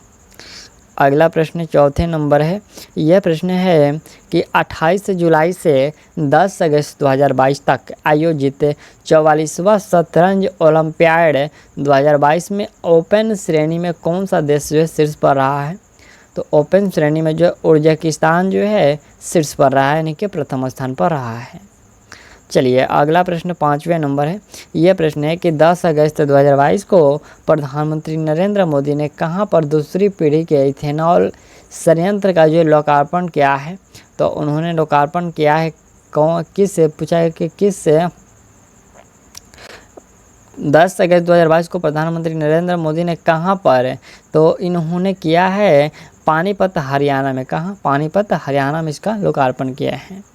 अगला प्रश्न 4 नंबर है। यह प्रश्न है कि 28 जुलाई से 10 अगस्त 2022 तक आयोजित 44वां शतरंज ओलंपियाड 2022 में ओपन श्रेणी में कौन सा देश जो है शीर्ष पर रहा है? तो ओपन श्रेणी में जो उज्बेकिस्तान जो है शीर्ष पर रहा है, यानी कि प्रथम स्थान पर रहा है। चलिए अगला प्रश्न 5वें नंबर है। यह प्रश्न है कि 10 अगस्त 2022 को प्रधानमंत्री नरेंद्र मोदी ने कहां पर दूसरी पीढ़ी के इथेनॉल संयंत्र का जो लोकार्पण किया है? तो उन्होंने लोकार्पण किया है किस से? पूछा है कि किस से? 10 अगस्त 2022 को प्रधानमंत्री नरेंद्र मोदी ने कहां पर? तो इन्होंने किया है पानीपत हरियाणा में। कहां? पानीपत हरियाणा में इसका लोकार्पण किया है।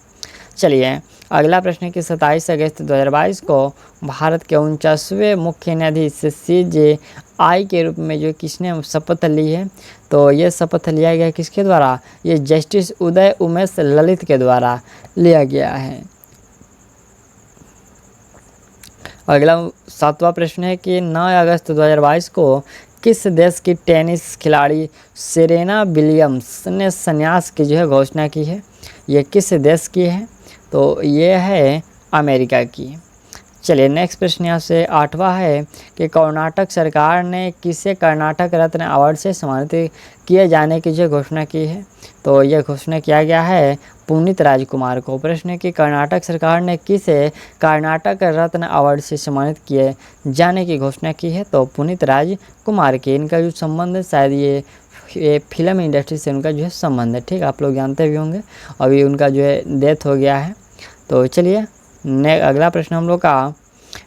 चलिए अगला प्रश्न है कि 27 अगस्त 2022 को भारत के 49वें मुख्य न्यायाधीश CJI के रूप में जो किसने शपथ ली है? तो ये शपथ लिया गया किसके द्वारा? ये जस्टिस उदय उमेश ललित के द्वारा लिया गया है। अगला 7वां प्रश्न है कि 9 अगस्त 2022 को किस देश की टेनिस खिलाड़ी सेरेना विलियम्स ने संन्यास की जो है घोषणा की है? ये किस देश की है? तो ये है अमेरिका की। चलिए नेक्स्ट प्रश्न यहाँ से 8वां है कि कर्नाटक सरकार ने किसे कर्नाटक रत्न अवार्ड से सम्मानित किए जाने की जो घोषणा की है? तो यह घोषणा किया गया है पुनीत राजकुमार को। प्रश्न है कि कर्नाटक सरकार ने किसे कर्नाटक रत्न अवार्ड से सम्मानित किए जाने की घोषणा की है? तो पुनीत राजकुमार के। इनका जो संबंध है शायद ये फिल्म इंडस्ट्री से उनका जो है संबंध है, ठीक, आप लोग जानते भी होंगे। अभी उनका जो है डेथ हो गया है। तो चलिए अगला प्रश्न हम लोग का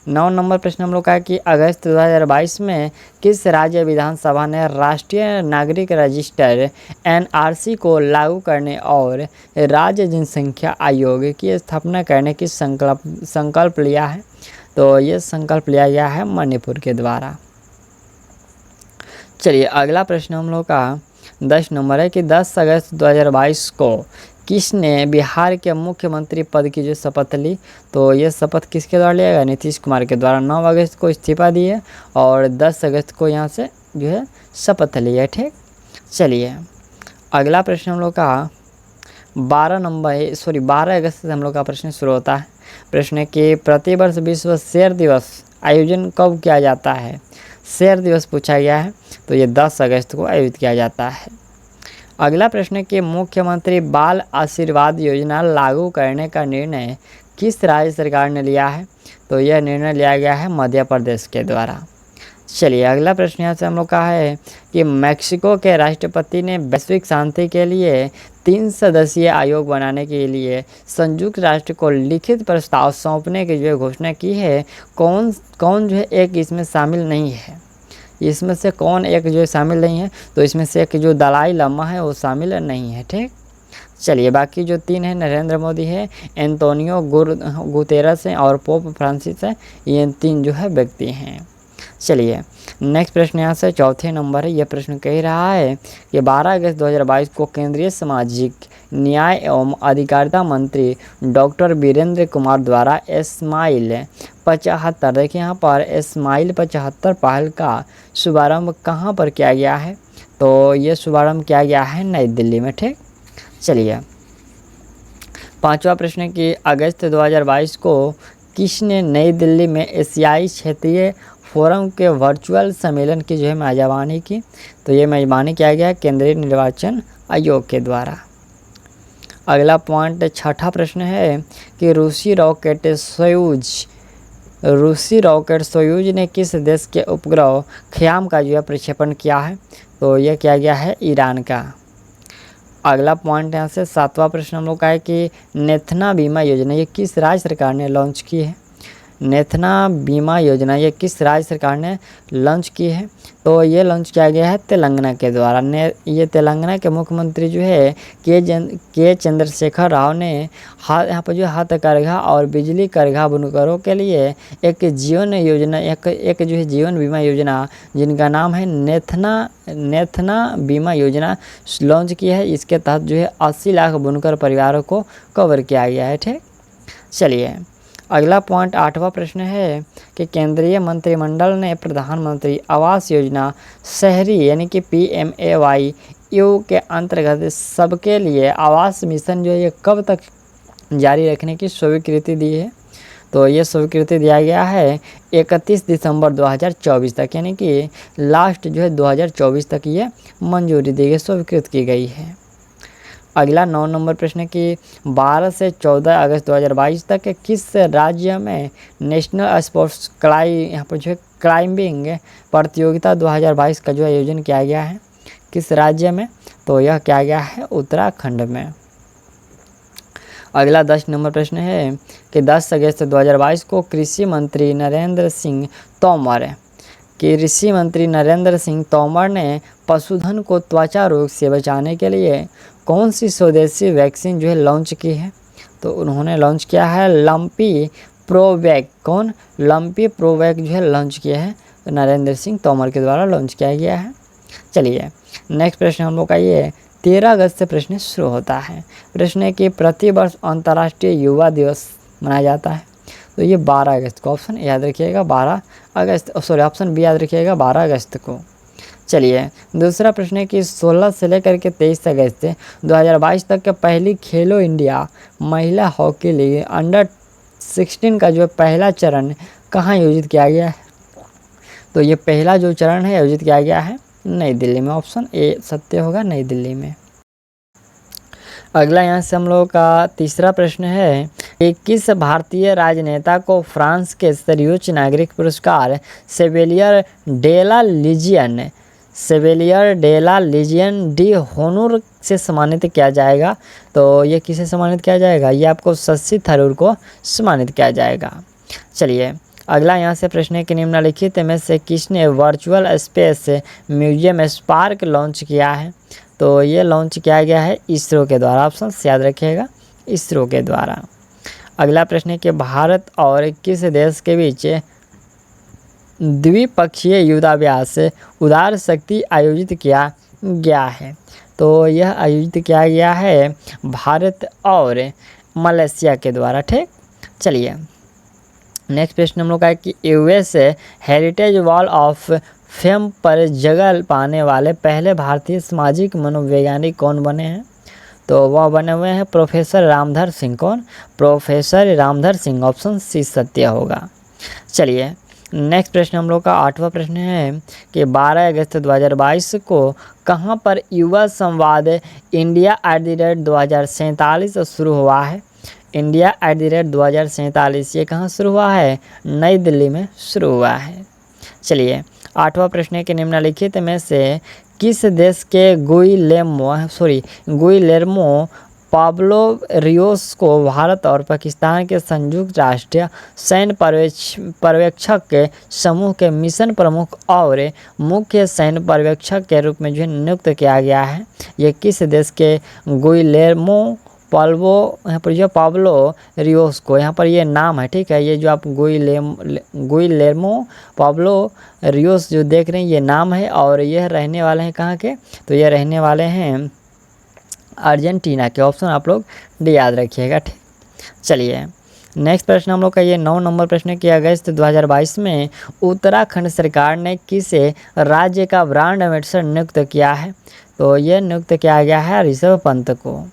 9 नंबर प्रश्न हम लोग का है कि अगस्त 2022 में किस राज्य विधानसभा ने राष्ट्रीय नागरिक रजिस्टर NRC को लागू करने और राज्य जनसंख्या आयोग की स्थापना करने की संकल्प लिया है? तो ये संकल्प लिया गया है मणिपुर के द्वारा। चलिए अगला प्रश्न हम लोग का 10 नंबर है कि 10 अगस्त 2022 को किसने बिहार के मुख्यमंत्री पद की जो शपथ ली? तो ये शपथ किसके द्वारा लिया गया? नीतीश कुमार के द्वारा। 9 अगस्त को इस्तीफा दिए और 10 अगस्त को यहाँ से जो है शपथ ली है, ठीक। चलिए अगला प्रश्न हम लोग का 12 अगस्त से हम लोग का प्रश्न शुरू होता है। प्रश्न है कि प्रतिवर्ष विश्व शेर दिवस आयोजन कब किया जाता है? शेर दिवस पूछा गया है, तो ये 10 अगस्त को आयोजित किया जाता है। अगला प्रश्न है कि मुख्यमंत्री बाल आशीर्वाद योजना लागू करने का निर्णय किस राज्य सरकार ने लिया है? तो यह निर्णय लिया गया है मध्य प्रदेश के द्वारा। चलिए अगला प्रश्न यहाँ से हम लोग का है कि मैक्सिको के राष्ट्रपति ने वैश्विक शांति के लिए 3 सदस्यीय आयोग बनाने के लिए संयुक्त राष्ट्र को लिखित प्रस्ताव सौंपने की जो घोषणा की है। कौन जो है एक इसमें शामिल नहीं है? इसमें से कौन एक जो शामिल नहीं है? तो इसमें से एक जो दलाई लामा है वो शामिल नहीं है, ठीक। चलिए बाकी जो 3 है नरेंद्र मोदी है, एंटोनियो गुतेरस है और पोप फ्रांसिस है। ये 3 जो है व्यक्ति हैं। चलिए नेक्स्ट प्रश्न यहाँ से 4थे नंबर है। यह प्रश्न कह रहा है कि 12 अगस्त 2022 को केंद्रीय सामाजिक न्याय एवं अधिकारिता मंत्री डॉक्टर वीरेंद्र कुमार द्वारा स्माइल 75, देखिए यहाँ पर स्माइल 75 पहल का शुभारंभ कहाँ पर किया गया है? तो ये शुभारंभ किया गया है नई दिल्ली में, ठीक। चलिए 5वां प्रश्न है कि अगस्त 2022 को किसने नई दिल्ली में एशियाई क्षेत्रीय फोरम के वर्चुअल सम्मेलन की जो है मेजबानी की? तो ये मेजबानी किया गया केंद्रीय निर्वाचन आयोग के द्वारा। अगला पॉइंट 6ठा प्रश्न है कि रूसी रॉकेट सोयूज ने किस देश के उपग्रह ख्याम का जो है प्रक्षेपण किया है? तो यह किया गया है ईरान का। अगला पॉइंट यहाँ से 7वां प्रश्न हम लोग का है कि नेथना बीमा योजना ये किस राज्य सरकार ने लॉन्च की है? नेथना बीमा योजना ये किस राज्य सरकार ने लॉन्च की है? तो ये लॉन्च किया गया है तेलंगाना के द्वारा। ये तेलंगाना के मुख्यमंत्री जो है के चंद्रशेखर राव ने यहाँ पर जो हथकरघा और बिजली करघा बुनकरों के लिए एक जीवन योजना एक जो है जीवन बीमा योजना जिनका नाम है नेथना बीमा योजना लॉन्च की है। इसके तहत जो है 80 लाख बुनकर परिवारों को कवर किया गया है, ठीक। चलिए अगला पॉइंट 8वां प्रश्न है कि केंद्रीय मंत्रिमंडल ने प्रधानमंत्री आवास योजना शहरी यानी कि PMAY के अंतर्गत सबके लिए आवास मिशन जो है ये कब तक जारी रखने की स्वीकृति दी है? तो ये स्वीकृति दिया गया है 31 दिसंबर 2024 तक, यानी कि लास्ट जो है 2024 तक ये मंजूरी दी गई, स्वीकृत की गई है। अगला 9 नंबर प्रश्न कि 12 से 14 अगस्त 2022 तक किस राज्य में नेशनल स्पोर्ट्स यहाँ पर जो है क्लाइंबिंग प्रतियोगिता 2022 का जो आयोजन किया गया है? किस राज्य में? तो यह किया गया है उत्तराखंड में। अगला 10 नंबर प्रश्न है कि 10 अगस्त 2022 को कृषि मंत्री नरेंद्र सिंह तोमर ने पशुधन को त्वचा रोग से बचाने के लिए कौन सी स्वदेशी वैक्सीन जो है लॉन्च की है? तो उन्होंने लॉन्च किया है लंपी प्रोवैक जो है लॉन्च किया है नरेंद्र सिंह तोमर के द्वारा लॉन्च किया गया है। चलिए नेक्स्ट प्रश्न हम लोग का ये 13 अगस्त से प्रश्न शुरू होता है। प्रश्न है कि प्रतिवर्ष अंतर्राष्ट्रीय युवा दिवस मनाया जाता है। तो ये 12 अगस्त को, ऑप्शन याद रखिएगा 12 अगस्त, ऑप्शन बी याद रखिएगा 12 अगस्त को। चलिए दूसरा प्रश्न है कि 16 से लेकर के 23 अगस्त 2022 तक के पहली खेलो इंडिया महिला हॉकी लीग अंडर 16 का जो पहला चरण कहाँ आयोजित किया गया है? तो ये पहला जो चरण है आयोजित किया गया है नई दिल्ली में। ऑप्शन ए सत्य होगा, नई दिल्ली में। अगला यहाँ से हम लोगों का तीसरा प्रश्न है कि किस भारतीय राजनेता को फ्रांस के सर्वोच्च नागरिक पुरस्कार सेवेलियर डे ला लीजियन डी होनूर से सम्मानित किया जाएगा? तो ये किसे सम्मानित किया जाएगा? ये आपको शशि थरूर को सम्मानित किया जाएगा। चलिए अगला यहाँ से प्रश्न है कि निम्नलिखित में से किसने virtual space museum spark launch किया है? तो ये लॉन्च किया गया है इसरो के द्वारा। ऑप्शन याद रखिएगा, इसरो के द्वारा। अगला प्रश्न है कि भारत और किस देश के बीच द्विपक्षीय युद्धाभ्यास उदार शक्ति आयोजित किया गया है? तो यह आयोजित किया गया है भारत और मलेशिया के द्वारा। ठीक, चलिए नेक्स्ट प्रश्न हम लोग का है कि US heritage wall of fame पर जगह पाने वाले पहले भारतीय सामाजिक मनोवैज्ञानिक कौन बने हैं? तो वह बने हुए हैं प्रोफेसर रामधर सिंह। कौन? Professor Ramdhar Singh. Option C सत्य होगा। चलिए नेक्स्ट प्रश्न हम लोग का 8वां प्रश्न है कि 12 अगस्त 2022 को कहाँ पर युवा संवाद इंडिया @2047 शुरू हुआ है? इंडिया @2047 ये कहाँ शुरू हुआ है? नई दिल्ली में शुरू हुआ है। चलिए 8वां प्रश्न है कि निम्नलिखित में से किस देश के गुइलेर्मो पाब्लो रियोस को भारत और पाकिस्तान के संयुक्त राष्ट्रीय सैन्य पर्यवेक्षक के समूह के मिशन प्रमुख और मुख्य सैन्य पर्यवेक्षक के रूप में जो नियुक्त किया गया है? ये किस देश के गुइलेर्मो पाब्लो रियोस को, यहाँ पर ये नाम है, ठीक है, ये जो आप गुइलेर्मो पाब्लो रियोस जो देख रहे हैं ये नाम है और यह रहने वाले हैं कहाँ के? तो ये रहने वाले हैं अर्जेंटीना के। ऑप्शन आप लोग डी याद रखिएगा। ठीक, चलिए नेक्स्ट प्रश्न हम लोग का ये 9 नंबर प्रश्न है कि अगस्त 2022 में उत्तराखंड सरकार ने किस राज्य का ब्रांड एम्बेसडर नियुक्त किया है? तो ये नियुक्त किया गया है ऋषभ पंत को।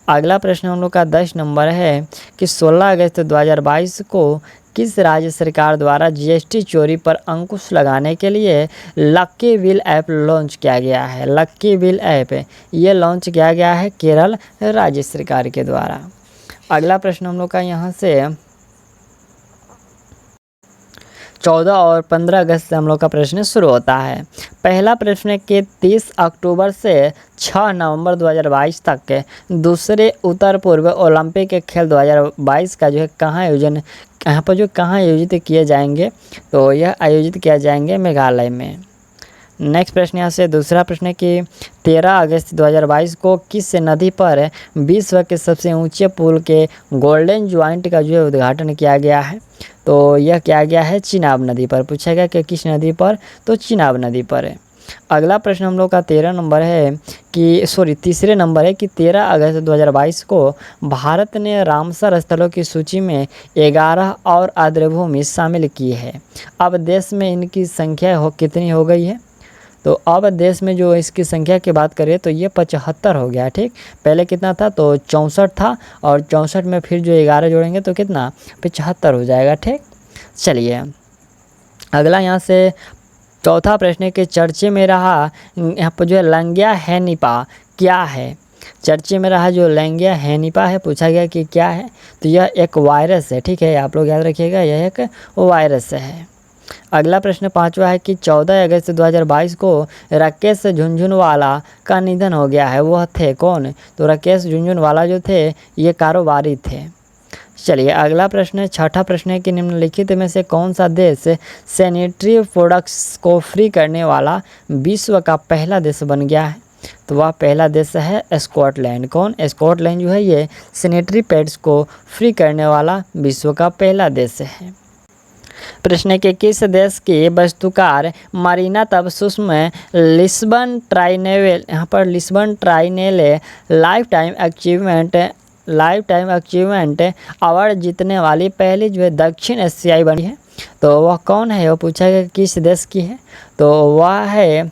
अगला प्रश्न हम लोग का 10 नंबर है कि 16 अगस्त 2022 को किस राज्य सरकार द्वारा जीएसटी चोरी पर अंकुश लगाने के लिए लक्की बिल ऐप लॉन्च किया गया है? लक्की बिल ऐप ये लॉन्च किया गया है केरल राज्य सरकार के द्वारा। अगला प्रश्न हम लोग का यहाँ से 14 और 15 अगस्त से हम लोग का प्रश्न शुरू होता है। पहला प्रश्न के 30 अक्टूबर से 6 नवंबर 2022 तक दूसरे उत्तर पूर्व ओलंपिक खेल 2022 का जो है कहाँ आयोजित किए जाएंगे? तो यह आयोजित किया जाएंगे मेघालय में। नेक्स्ट प्रश्न यहाँ से दूसरा प्रश्न है कि 13 अगस्त 2022 को किस नदी पर विश्व के सबसे ऊंचे पुल के गोल्डन ज्वाइंट का जो है उद्घाटन किया गया है? तो यह किया गया है चिनाब नदी पर। पूछा गया कि किस नदी पर? तो चिनाब नदी पर है। अगला प्रश्न हम लोग का तीसरे नंबर है कि 13 अगस्त 2022 को भारत ने रामसर स्थलों की सूची में 11 और आर्द्रभूमि शामिल की है। अब देश में इनकी संख्या कितनी हो गई है? तो अब देश में जो इसकी संख्या की बात करें तो ये 75 हो गया। ठीक, पहले कितना था? तो 64 था और 64 में फिर जो 11 जोड़ेंगे तो कितना? 75 हो जाएगा। ठीक, चलिए अगला यहाँ से चौथा प्रश्न के चर्चे में रहा यहाँ पर जो है लैंगिया हेनिपा क्या है? चर्चे में रहा जो लैंगिया हेनिपा है, पूछा गया कि क्या है? तो यह एक वायरस है। ठीक है, आप लोग याद रखिएगा, यह एक वायरस है। अगला प्रश्न 5वां है कि 14 अगस्त 2022 को राकेश झुनझुनवाला का निधन हो गया है। वह थे कौन? तो राकेश झुनझुनवाला जो थे ये कारोबारी थे। चलिए अगला प्रश्न है, छठा प्रश्न है कि निम्नलिखित में से कौन सा देश सैनिटरी प्रोडक्ट्स को फ्री करने वाला विश्व का पहला देश बन गया है? तो वह पहला देश है स्कॉटलैंड। कौन? स्कॉटलैंड जो है ये सैनिटरी पैड्स को फ्री करने वाला विश्व का पहला देश है। प्रश्न के किस देश की वास्तुकार Marina Tabassum Lisbon Triennale lifetime achievement award जीतने वाली पहली जो है दक्षिण एशियाई बनी है? तो वह कौन है? वो पूछा गया किस देश की है? तो वह है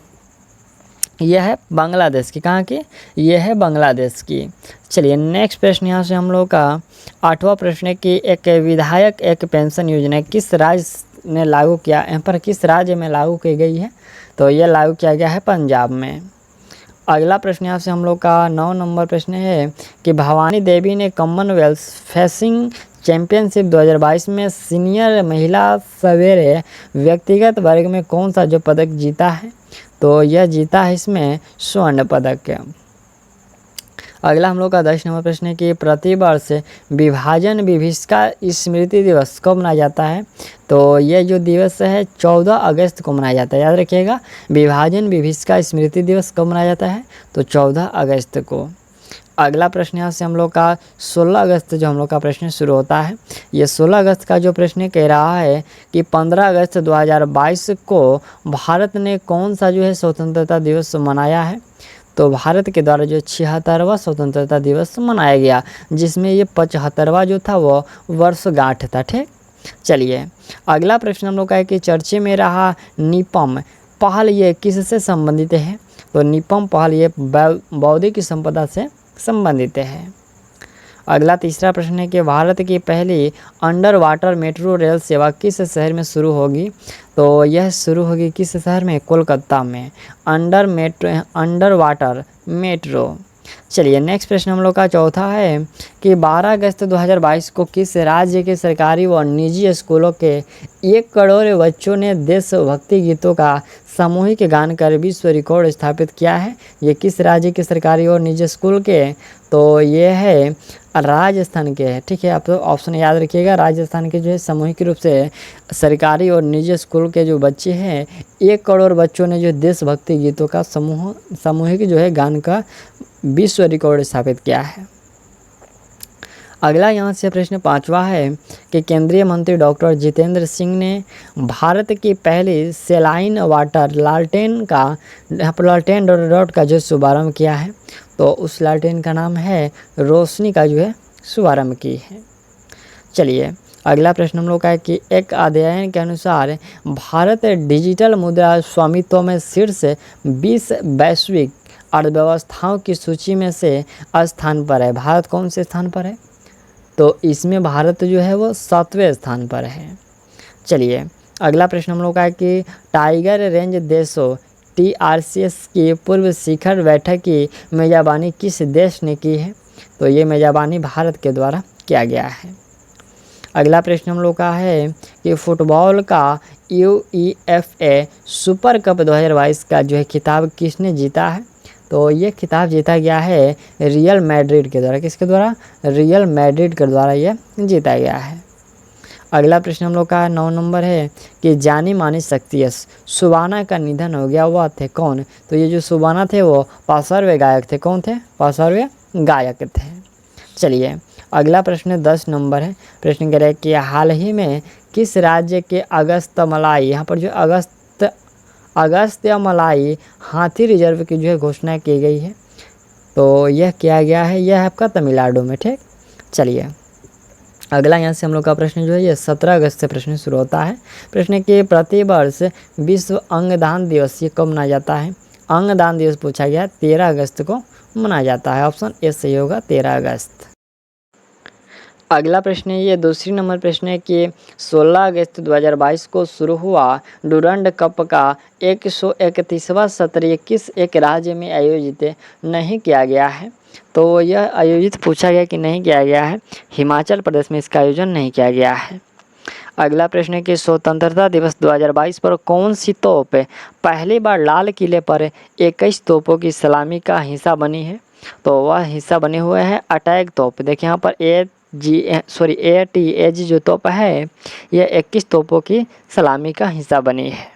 यह है बांग्लादेश की। कहाँ की? यह है बांग्लादेश की। चलिए नेक्स्ट प्रश्न यहाँ से हम लोग का 8वां प्रश्न है कि एक विधायक एक पेंशन योजना किस राज्य ने लागू किया, यहाँ पर किस राज्य में लागू की गई है? तो यह लागू किया गया है पंजाब में। अगला प्रश्न यहाँ से हम लोग का 9 नंबर प्रश्न है कि भवानी देवी ने कॉमनवेल्थ फेंसिंग चैंपियनशिप 2022 में सीनियर महिला सवेरे व्यक्तिगत वर्ग में कौन सा जो पदक जीता है? तो यह जीता है इसमें स्वर्ण पदक। अगला हम लोग का 10 नंबर प्रश्न है कि प्रतिवर्ष विभाजन विभीषिका स्मृति दिवस कब मनाया जाता है? तो यह जो दिवस है 14 अगस्त को मनाया जाता है। याद रखिएगा, विभाजन विभीषिका स्मृति दिवस कब मनाया जाता है? तो 14 अगस्त को। अगला प्रश्न यहाँ से हम लोग का 16 अगस्त जो हम लोग का प्रश्न शुरू होता है। ये 16 अगस्त का जो प्रश्न कह रहा है कि 15 अगस्त 2022 को भारत ने कौन सा जो है स्वतंत्रता दिवस मनाया है? तो भारत के द्वारा जो 76वां स्वतंत्रता दिवस मनाया गया, जिसमें ये 75वां जो था वो वर्षगांठ था। ठीक, चलिए अगला प्रश्न हम लोग का है कि चर्चे में रहा निपम पहल ये किससे संबंधित है? तो निपम पहल ये बौद्धिक संपदा से संबंधित है। अगला तीसरा प्रश्न है कि भारत की पहली अंडर वाटर मेट्रो रेल सेवा किस शहर में शुरू होगी? तो यह शुरू होगी किस शहर में? कोलकाता में। Under water metro. चलिए नेक्स्ट प्रश्न हम लोग का चौथा है कि 12 अगस्त 2022 को किस राज्य के सरकारी व निजी स्कूलों के 1 करोड़ बच्चों ने देशभक्ति गीतों का सामूहिक गान कर विश्व रिकॉर्ड स्थापित किया है? ये किस राज्य के सरकारी और निजी स्कूल के? तो ये है राजस्थान के है। ठीक है, आप तो ऑप्शन याद रखिएगा। राजस्थान के जो है सामूहिक रूप से सरकारी और निजी स्कूल के जो बच्चे हैं 1 करोड़ बच्चों ने जो देशभक्ति गीतों का सामूहिक जो है गान का विश्व रिकॉर्ड स्थापित किया है। अगला यहाँ से प्रश्न 5वां है कि केंद्रीय मंत्री डॉक्टर जितेंद्र सिंह ने भारत की पहली सेलाइन वाटर लालटेन डॉट का जो शुभारंभ किया है, तो उस लालटेन का नाम है रोशनी का जो है शुभारंभ की है। चलिए अगला प्रश्न हम लोग का है कि एक अध्ययन के अनुसार भारत डिजिटल मुद्रा स्वामित्व में शीर्ष 20 वैश्विक अर्थव्यवस्थाओं की सूची में से स्थान पर है। भारत कौन से स्थान पर है? तो इसमें भारत जो है वो 7वें स्थान पर है। चलिए अगला प्रश्न हम लोग का है कि टाइगर रेंज देशों TRCS की पूर्व शिखर बैठक की मेज़बानी किस देश ने की है? तो ये मेज़बानी भारत के द्वारा किया गया है। अगला प्रश्न हम लोग का है कि फुटबॉल का UEFA सुपर कप 2022 का जो है खिताब किसने जीता है? तो ये खिताब जीता गया है रियल मैड्रिड के द्वारा। किसके द्वारा? रियल मैड्रिड के द्वारा ये जीता गया है। अगला प्रश्न हम लोग का 9 नंबर है कि जानी मानी शख्सियत सुबाना का निधन हो गया, वह थे कौन? तो ये जो सुबाना थे वो 5वें गायक थे। कौन थे? 5वें गायक थे। चलिए अगला प्रश्न 10 नंबर है। प्रश्न कह रहे हैं कि हाल ही में किस राज्य के अगस्त्यमलाई, यहाँ पर जो अगस्त्यमलाई हाथी रिजर्व की जो है घोषणा की गई है, तो यह किया गया है, यह है आपका तमिलनाडु में। ठीक, चलिए अगला यहाँ से हम लोग का प्रश्न जो है ये 17 अगस्त से प्रश्न शुरू होता है। प्रश्न के प्रतिवर्ष विश्व अंगदान दिवस ये कब मनाया जाता है? अंगदान दिवस पूछा गया 13 अगस्त को मनाया जाता है। ऑप्शन ए सही होगा 13 अगस्त। अगला प्रश्न है ये दूसरी नंबर प्रश्न है कि 16 अगस्त 2022 को शुरू हुआ डुरंड कप का 131वां सत्र किस एक राज्य में आयोजित नहीं किया गया है? तो यह आयोजित पूछा गया कि नहीं किया गया है, हिमाचल प्रदेश में इसका आयोजन नहीं किया गया है। अगला प्रश्न है कि स्वतंत्रता दिवस 2022 पर कौन सी तोप पहली बार लाल किले पर 21 तोपों की सलामी का हिस्सा बनी है? तो वह हिस्सा बने हुए हैं अटैक तोप। देखिए यहाँ पर ATAG जो तोप है यह 21 तोपों की सलामी का हिस्सा बनी है।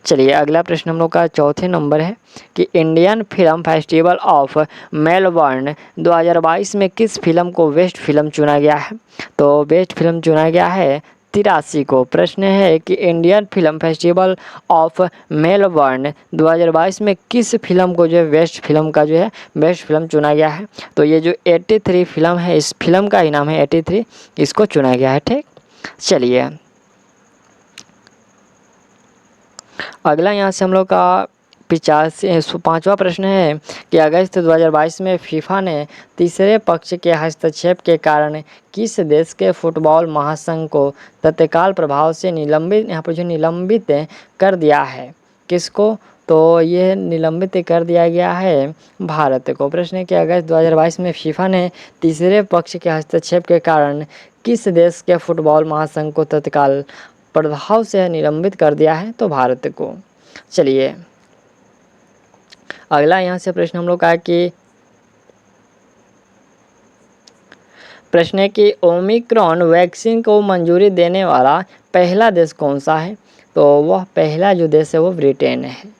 चलिए अगला प्रश्न हम लोग का चौथे नंबर है कि Indian film festival of Melbourne 2022 में किस फिल्म को बेस्ट फिल्म चुना गया है? तो बेस्ट फिल्म चुना गया है 83 को। प्रश्न है कि Indian film festival of Melbourne 2022 में किस फिल्म को जो है बेस्ट फिल्म का जो है बेस्ट फिल्म चुना गया है? तो ये जो 83 फिल्म है, इस फिल्म का ही नाम है 83, इसको चुना गया है। ठीक, चलिए अगला यहाँ से हम लोग का पांचवा प्रश्न है कि अगस्त 2022 में फीफा ने तीसरे पक्ष के हस्तक्षेप के कारण किस देश के फुटबॉल महासंघ को तत्काल प्रभाव से निलंबित कर दिया है? किसको? तो ये निलंबित कर दिया गया है भारत को। प्रश्न है कि अगस्त 2022 में फीफा ने तीसरे पक्ष के हस्तक्षेप के कारण किस देश के फुटबॉल महासंघ को तत्काल प्रभाव से निलंबित कर दिया है? तो भारत को। चलिए अगला यहाँ से प्रश्न हम लोग का कि प्रश्न है कि ओमिक्रॉन वैक्सीन को मंजूरी देने वाला पहला देश कौन सा है? तो वह पहला जो देश है वो ब्रिटेन है।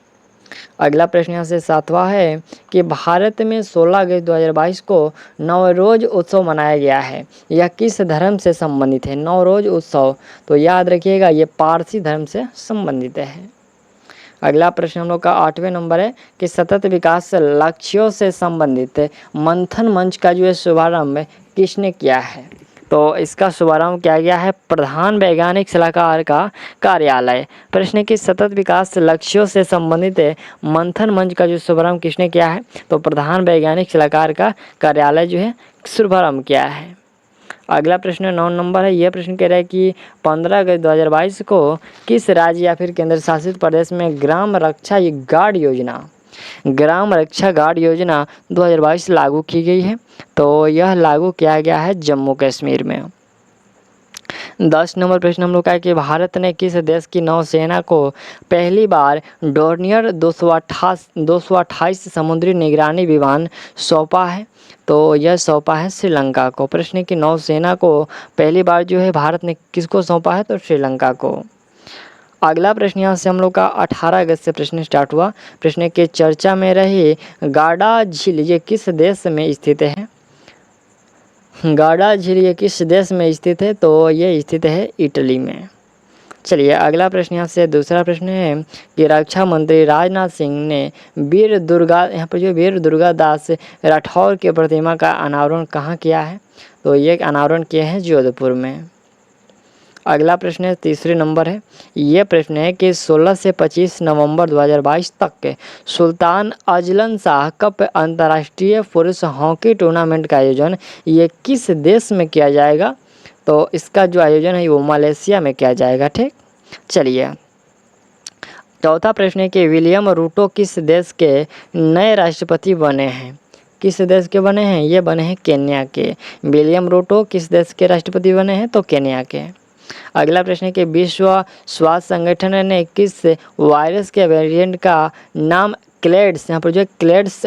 अगला प्रश्न यहाँ से सातवां है कि भारत में 16 अगस्त 2022 को नवरोज उत्सव मनाया गया है। यह किस धर्म से संबंधित है? नवरोज उत्सव, तो याद रखिएगा ये पारसी धर्म से संबंधित है। अगला प्रश्न हम लोग का 8वें नंबर है कि सतत विकास लक्ष्यों से संबंधित मंथन मंच का जो है शुभारंभ किसने किया है? तो इसका शुभारंभ किया गया है प्रधान वैज्ञानिक सलाहकार का कार्यालय। प्रश्न की सतत विकास लक्ष्यों से संबंधित मंथन मंच का जो शुभारंभ किसने किया है? तो प्रधान वैज्ञानिक सलाहकार का कार्यालय जो है शुभारंभ किया है। अगला प्रश्न 9 नंबर है। यह प्रश्न कह रहा है कि 15 अगस्त 2022 को किस राज्य या फिर केंद्र शासित प्रदेश में ग्राम रक्षा गार्ड योजना 2022 लागू की गई है? तो यह लागू किया गया है जम्मू कश्मीर में। 10 नंबर प्रश्न हम लोग का है कि भारत ने किस देश की नौसेना को पहली बार डोर्नियर 228 समुद्री निगरानी विमान सौंपा है? तो यह सौंपा है श्रीलंका को। प्रश्न की नौसेना को पहली बार जो है भारत ने किसको सौंपा है? तो श्रीलंका को। अगला प्रश्न यहाँ से हम लोग का 18 अगस्त से प्रश्न स्टार्ट हुआ। प्रश्न के चर्चा में रही गार्डा झील ये किस देश में स्थित है? गार्डा झील ये किस देश में स्थित है? तो ये स्थित है इटली में। चलिए अगला प्रश्न यहाँ से दूसरा प्रश्न है कि रक्षा मंत्री राजनाथ सिंह ने वीर दुर्गा दास राठौर की प्रतिमा का अनावरण कहाँ किया है? तो ये अनावरण किए हैं जोधपुर में। अगला प्रश्न है तीसरे नंबर है। ये प्रश्न है कि 16 से 25 नवंबर 2022 तक सुल्तान अजलन शाह कप अंतर्राष्ट्रीय पुरुष हॉकी टूर्नामेंट का आयोजन ये किस देश में किया जाएगा? तो इसका जो आयोजन है वो मलेशिया में किया जाएगा। ठीक, चलिए चौथा प्रश्न है कि विलियम रूटो किस देश के नए राष्ट्रपति बने हैं? किस देश के बने हैं? ये बने हैं केन्या के। विलियम रूटो किस देश के राष्ट्रपति बने हैं? तो केन्या के। अगला प्रश्न है कि विश्व स्वास्थ्य संगठन ने किस वायरस के वेरिएंट का नाम क्लेड्स, यहाँ पर जो क्लेड्स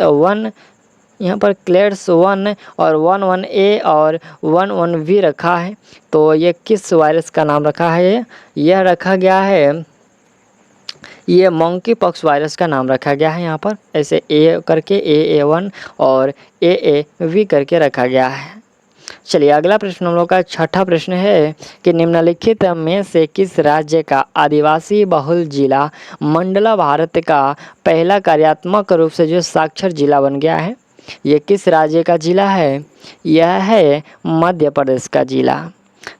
1 और 11A और 11V रखा है? तो ये किस वायरस का नाम रखा है? यह रखा गया है, ये मंकी पॉक्स वायरस का नाम रखा गया है। यहाँ पर ऐसे ए करके AA1 और AAV करके रखा गया है। चलिए अगला प्रश्न हम लोग का छठा प्रश्न है कि निम्नलिखित में से किस राज्य का आदिवासी बहुल जिला मंडला भारत का पहला कार्यात्मक रूप से जो साक्षर जिला बन गया है? ये किस राज्य का जिला है? यह है मध्य प्रदेश का जिला।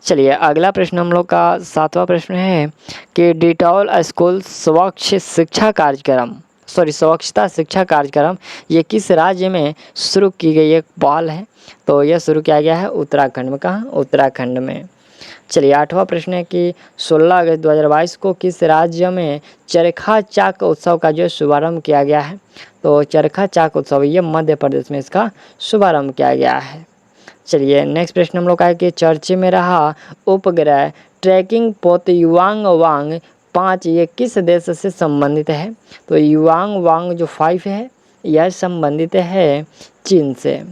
चलिए अगला प्रश्न हम लोग का 7वां प्रश्न है कि डिटॉल स्कूल स्वच्छता शिक्षा कार्यक्रम ये किस राज्य में शुरू की गई एक पहल है? तो यह शुरू किया गया है उत्तराखंड में। कहाँ? उत्तराखंड में। चलिए 8वां प्रश्न है कि 16 अगस्त 2022 को किस राज्य में चरखा चाक उत्सव का जो शुभारंभ किया गया है? तो चरखा चाक उत्सव ये मध्य प्रदेश में इसका शुभारंभ किया गया है। चलिए नेक्स्ट प्रश्न हम लोग का है कि चर्चे में रहा उपग्रह ट्रैकिंग पोत युआंग वांग 5 ये किस देश से संबंधित है? तो युआंग वांग जो 5 है यह संबंधित है चीन से।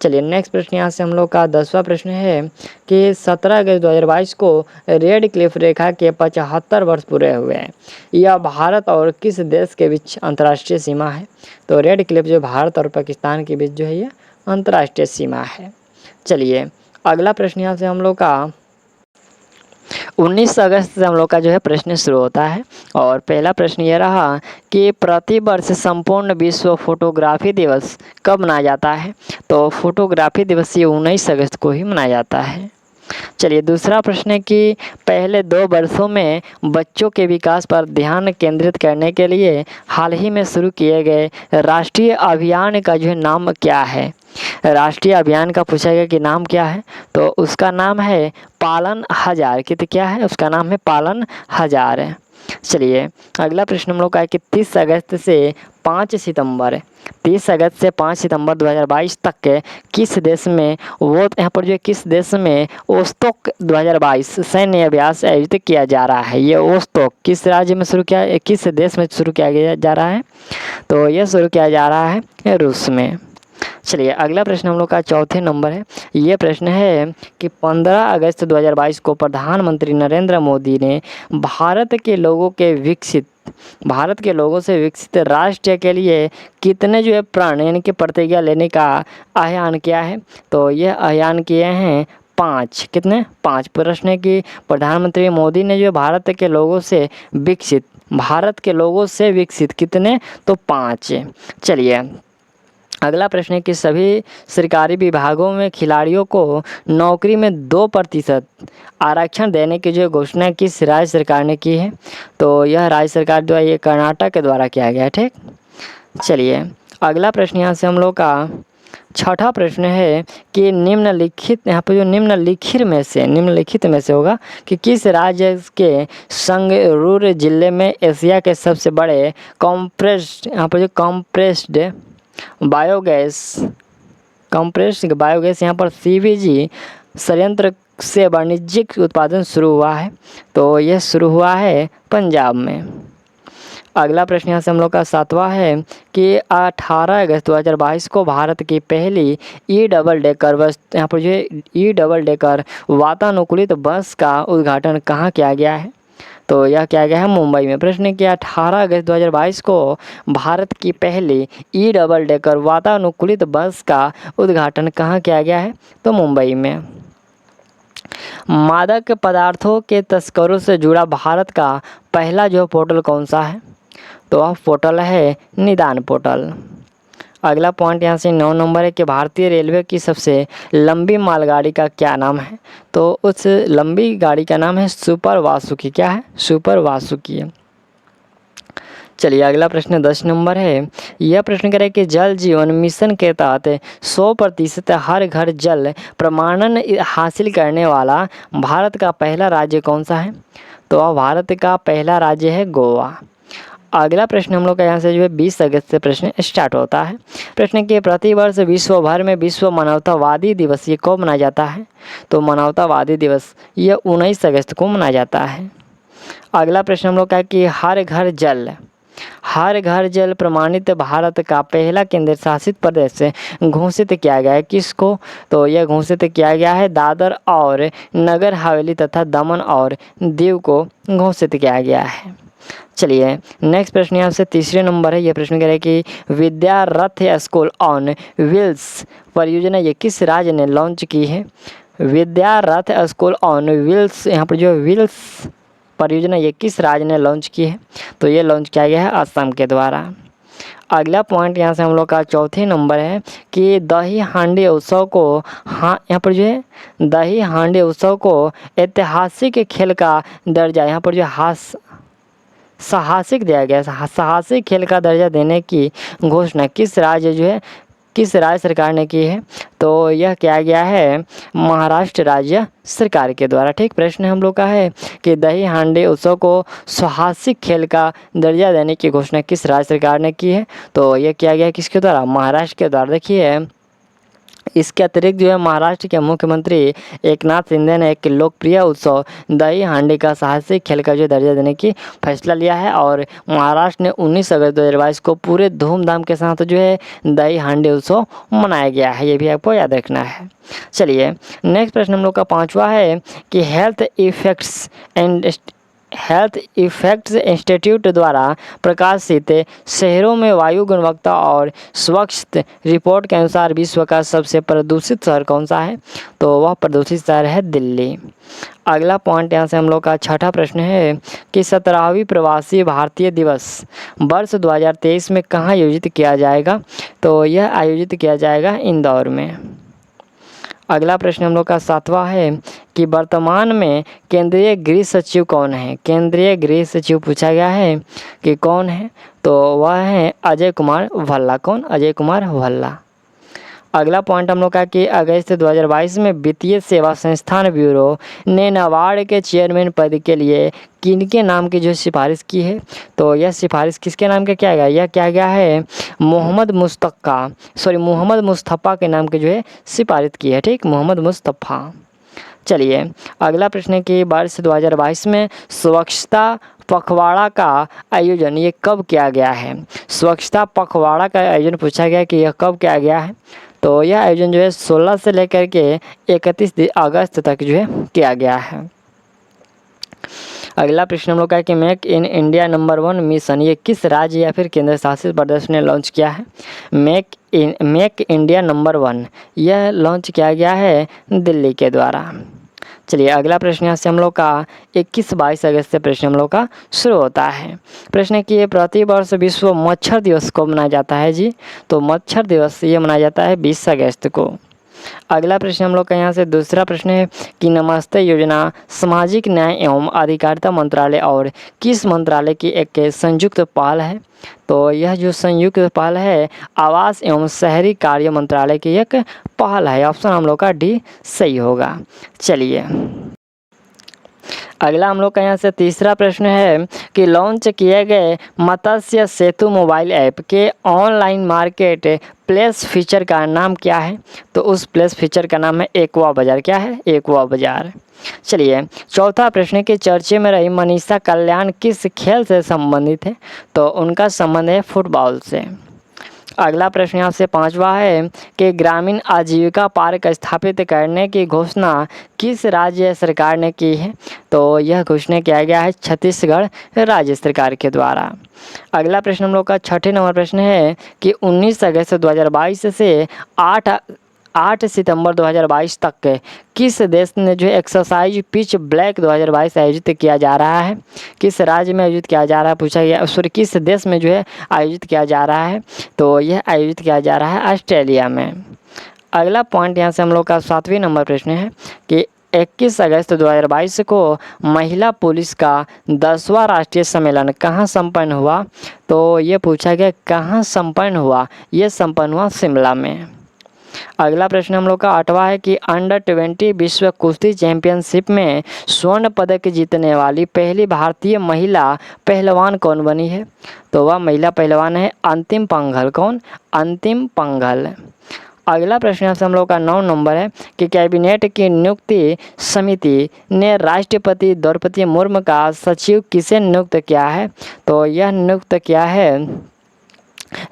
चलिए नेक्स्ट प्रश्न यहाँ से हम लोग का 10वां प्रश्न है कि 17 अगस्त 2022 को रेड क्लिफ रेखा के 75 वर्ष पूरे हुए हैं। यह भारत और किस देश के बीच अंतर्राष्ट्रीय सीमा है? तो रेड क्लिफ जो भारत और पाकिस्तान के बीच जो है ये अंतर्राष्ट्रीय सीमा है। चलिए अगला प्रश्न यहाँ से हम लोग का 19 अगस्त से हम लोग का जो है प्रश्न शुरू होता है और पहला प्रश्न ये रहा कि प्रतिवर्ष संपूर्ण विश्व फोटोग्राफी दिवस कब मनाया जाता है? तो फोटोग्राफी दिवस ये 19 अगस्त को ही मनाया जाता है। चलिए दूसरा प्रश्न है कि पहले 2 वर्षों में बच्चों के विकास पर ध्यान केंद्रित करने के लिए हाल ही में शुरू किए गए राष्ट्रीय अभियान का जो है नाम क्या है? राष्ट्रीय अभियान का पूछा गया कि नाम क्या है, तो उसका नाम है पालन हजार। क्या है उसका नाम है? पालन हजार है। चलिए अगला प्रश्न हम लोग का है कि 30 अगस्त से 5 सितंबर 2022 तक के किस देश में यहाँ पर जो किस देश में ओस्तोक 2022 सैन्य अभ्यास आयोजित किया जा रहा है? ये ओस्तोक किस राज्य में शुरू किया, किस देश में शुरू किया जा रहा है? तो यह शुरू किया जा रहा है रूस में। चलिए अगला प्रश्न हम लोग का चौथे नंबर है। ये प्रश्न है कि 15 अगस्त 2022 को प्रधानमंत्री नरेंद्र मोदी ने भारत के लोगों से विकसित राष्ट्र के लिए कितने जो है प्रण यानी कि प्रतिज्ञा लेने का आह्वान किया है? तो यह आह्वान किए हैं 5। कितने? 5। प्रश्न है कि प्रधानमंत्री मोदी ने जो भारत के लोगों से विकसित कितने? तो 5। चलिए अगला प्रश्न है कि सभी सरकारी विभागों में खिलाड़ियों को नौकरी में 2% आरक्षण देने की जो घोषणा किस राज्य सरकार ने की है? तो यह राज्य सरकार द्वारा, ये कर्नाटक के द्वारा किया गया है। ठीक, चलिए अगला प्रश्न यहाँ से हम लोग का छठा प्रश्न है कि निम्नलिखित में से होगा कि किस राज्य के संगरूर जिले में एशिया के सबसे बड़े कंप्रेस्ड बायोगैस यहाँ पर CBG संयंत्र से वाणिज्यिक उत्पादन शुरू हुआ है? तो यह शुरू हुआ है पंजाब में। अगला प्रश्न यहाँ से हम लोग का 7वां है कि 18 अगस्त 2022 को भारत की पहली डबल डेकर वातानुकूलित बस का उद्घाटन कहाँ किया गया है? तो यह किया गया है मुंबई में। प्रश्न किया 18 अगस्त 2022 को भारत की पहली डबल डेकर वातानुकूलित बस का उद्घाटन कहाँ किया गया है? तो मुंबई में। मादक पदार्थों के तस्करों से जुड़ा भारत का पहला जो पोर्टल कौन सा है? तो वह पोर्टल है निदान पोर्टल। अगला पॉइंट यहाँ से 9 नंबर है कि भारतीय रेलवे की सबसे लंबी मालगाड़ी का क्या नाम है? तो उस लंबी गाड़ी का नाम है सुपर वासुकी। क्या है? सुपर वासुकी। चलिए अगला प्रश्न 10 नंबर है। यह प्रश्न कह रहा है कि जल जीवन मिशन के तहत 100% हर घर जल प्रमाणन हासिल करने वाला भारत का पहला राज्य कौन सा है? तो भारत का पहला राज्य है गोवा। अगला प्रश्न हम लोग का यहाँ से जो है 20 अगस्त से प्रश्न स्टार्ट होता है। प्रश्न के प्रतिवर्ष विश्व भर में विश्व मानवतावादी दिवस ये कब मनाया जाता है? तो मानवतावादी दिवस ये 19 अगस्त को मनाया जाता है। अगला प्रश्न हम लोग का है कि हर घर जल प्रमाणित भारत का पहला केंद्र शासित प्रदेश घोषित किया गया है किसको? तो यह घोषित किया गया है दादर और नगर हवेली तथा दमन और दीव को घोषित किया गया है। चलिए नेक्स्ट प्रश्न यहाँ से तीसरे नंबर है। यह प्रश्न कह रहा है कि विद्यारथ स्कूल ऑन व्हील्स परियोजना ये किस राज्य ने लॉन्च की है? विद्यारथ स्कूल ऑन व्हील्स यहाँ पर जो व्हील्स परियोजना ये किस राज्य ने लॉन्च की है? तो ये लॉन्च किया गया है असम के द्वारा। अगला पॉइंट यहाँ से हम लोग का चौथे नंबर है कि दही हांडी उत्सव को यहाँ पर जो है दही हांडी उत्सव को ऐतिहासिक खेल का दर्जा यहाँ पर जो साहसिक दिया गया है। साहसिक खेल का दर्जा देने की घोषणा किस राज्य सरकार ने की है? तो यह किया गया है महाराष्ट्र राज्य सरकार के द्वारा। ठीक, प्रश्न हम लोग का है कि दही हांडी उत्सव को साहसिक खेल का दर्जा देने की घोषणा किस राज्य सरकार ने की है? तो यह किया गया किसके द्वारा? महाराष्ट्र के द्वारा। देखिए इसके अतिरिक्त जो है महाराष्ट्र के मुख्यमंत्री एकनाथ शिंदे ने एक लोकप्रिय उत्सव दही हांडी का साहसिक खेल का जो दर्जा देने की फैसला लिया है और महाराष्ट्र ने 19 अगस्त 2022 को पूरे धूमधाम के साथ जो है दही हांडी उत्सव मनाया गया है। ये भी आपको याद रखना है। चलिए नेक्स्ट प्रश्न हम लोग का 5वां है कि हेल्थ इफेक्ट्स इंस्टीट्यूट द्वारा प्रकाशित शहरों में वायु गुणवत्ता और स्वच्छता रिपोर्ट के अनुसार विश्व का सबसे प्रदूषित शहर कौन सा है? तो वह प्रदूषित शहर है दिल्ली। अगला पॉइंट यहाँ से हम लोग का छठा प्रश्न है कि 17वीं प्रवासी भारतीय दिवस वर्ष 2023 में कहाँ आयोजित किया जाएगा? तो यह आयोजित किया जाएगा इंदौर में। अगला प्रश्न हम लोग का 7वां है कि वर्तमान में केंद्रीय गृह सचिव कौन है। केंद्रीय गृह सचिव पूछा गया है कि कौन है, तो वह है अजय कुमार भल्ला। कौन? अजय कुमार भल्ला। अगला पॉइंट हम लोग का कि अगस्त 2022 में वित्तीय सेवा संस्थान ब्यूरो ने नाबार्ड के चेयरमैन पद के लिए किनके नाम की जो सिफारिश की है, तो यह सिफारिश किसके नाम का किया गया? यह किया गया है मोहम्मद मुस्तफ़ा के नाम की जो है सिफारिश की है। ठीक, मोहम्मद मुस्तफ़ा। चलिए अगला प्रश्न है कि वर्ष 2022 में स्वच्छता पखवाड़ा का आयोजन ये कब किया गया है। स्वच्छता पखवाड़ा का आयोजन पूछा गया कि यह कब किया गया है, तो यह आयोजन जो है 16 से लेकर के 31 अगस्त तक जो है किया गया है। अगला प्रश्न हम लोग का है कि make in India number 1 mission ये किस राज्य या फिर केंद्र शासित प्रदेश ने लॉन्च किया है। मेक इंडिया नंबर 1 यह लॉन्च किया गया है दिल्ली के द्वारा। चलिए अगला प्रश्न यहाँ से हम लोग का 21-22 अगस्त से प्रश्न हम लोग का शुरू होता है। प्रश्न है कि ये प्रति वर्ष विश्व मच्छर दिवस को मनाया जाता है जी, तो मच्छर दिवस ये मनाया जाता है 20 अगस्त को। अगला प्रश्न हम लोग का यहाँ से दूसरा प्रश्न है कि नमस्ते योजना सामाजिक न्याय एवं अधिकारिता मंत्रालय और किस मंत्रालय की एक संयुक्त पहल है, तो यह जो संयुक्त पहल है आवास एवं शहरी कार्य मंत्रालय की एक पहल है। ऑप्शन हम लोग का डी सही होगा। चलिए अगला हम लोग का यहाँ से तीसरा प्रश्न है कि लॉन्च किए गए मत्स्य सेतु मोबाइल ऐप के ऑनलाइन मार्केट प्लेस फीचर का नाम क्या है, तो उस प्लेस फीचर का नाम है एक्वा बाजार। क्या है? एक्वा बाजार। चलिए चौथा प्रश्न के चर्चे में रही मनीषा कल्याण किस खेल से संबंधित है, तो उनका संबंध है फुटबॉल से। अगला प्रश्न यहाँ से 5वां है कि ग्रामीण आजीविका पार्क स्थापित करने की घोषणा किस राज्य सरकार ने की है, तो यह घोषणा किया गया है छत्तीसगढ़ राज्य सरकार के द्वारा। अगला प्रश्न हम लोग का 6 नंबर प्रश्न है कि 19 अगस्त 2022 से 8 सितंबर 2022 तक किस देश ने जो एक्सरसाइज पिच ब्लैक 2022 आयोजित किया जा रहा है, किस राज्य में आयोजित किया जा रहा है पूछा गया, सॉरी किस देश में जो है आयोजित किया जा रहा है, तो यह आयोजित किया जा रहा है ऑस्ट्रेलिया में। अगला पॉइंट यहाँ से हम लोग का 7वें नंबर प्रश्न है कि 21 अगस्त 2022 को महिला पुलिस का 10वां राष्ट्रीय सम्मेलन कहाँ संपन्न हुआ, तो ये पूछा गया कहाँ संपन्न हुआ, ये संपन्न हुआ शिमला में। अगला प्रश्न हम लोग का 8वां है कि अंडर 20 विश्व कुश्ती चैंपियनशिप में स्वर्ण पदक जीतने वाली पहली भारतीय महिला पहलवान कौन बनी है, तो वह महिला पहलवान है अंतिम पंघल। कौन? अंतिम पंघल। अगला प्रश्न हम लोग का 9 नंबर है कि कैबिनेट की नियुक्ति समिति ने राष्ट्रपति द्रौपदी मुर्मू का सचिव किसे नियुक्त किया है, तो यह नियुक्त किया है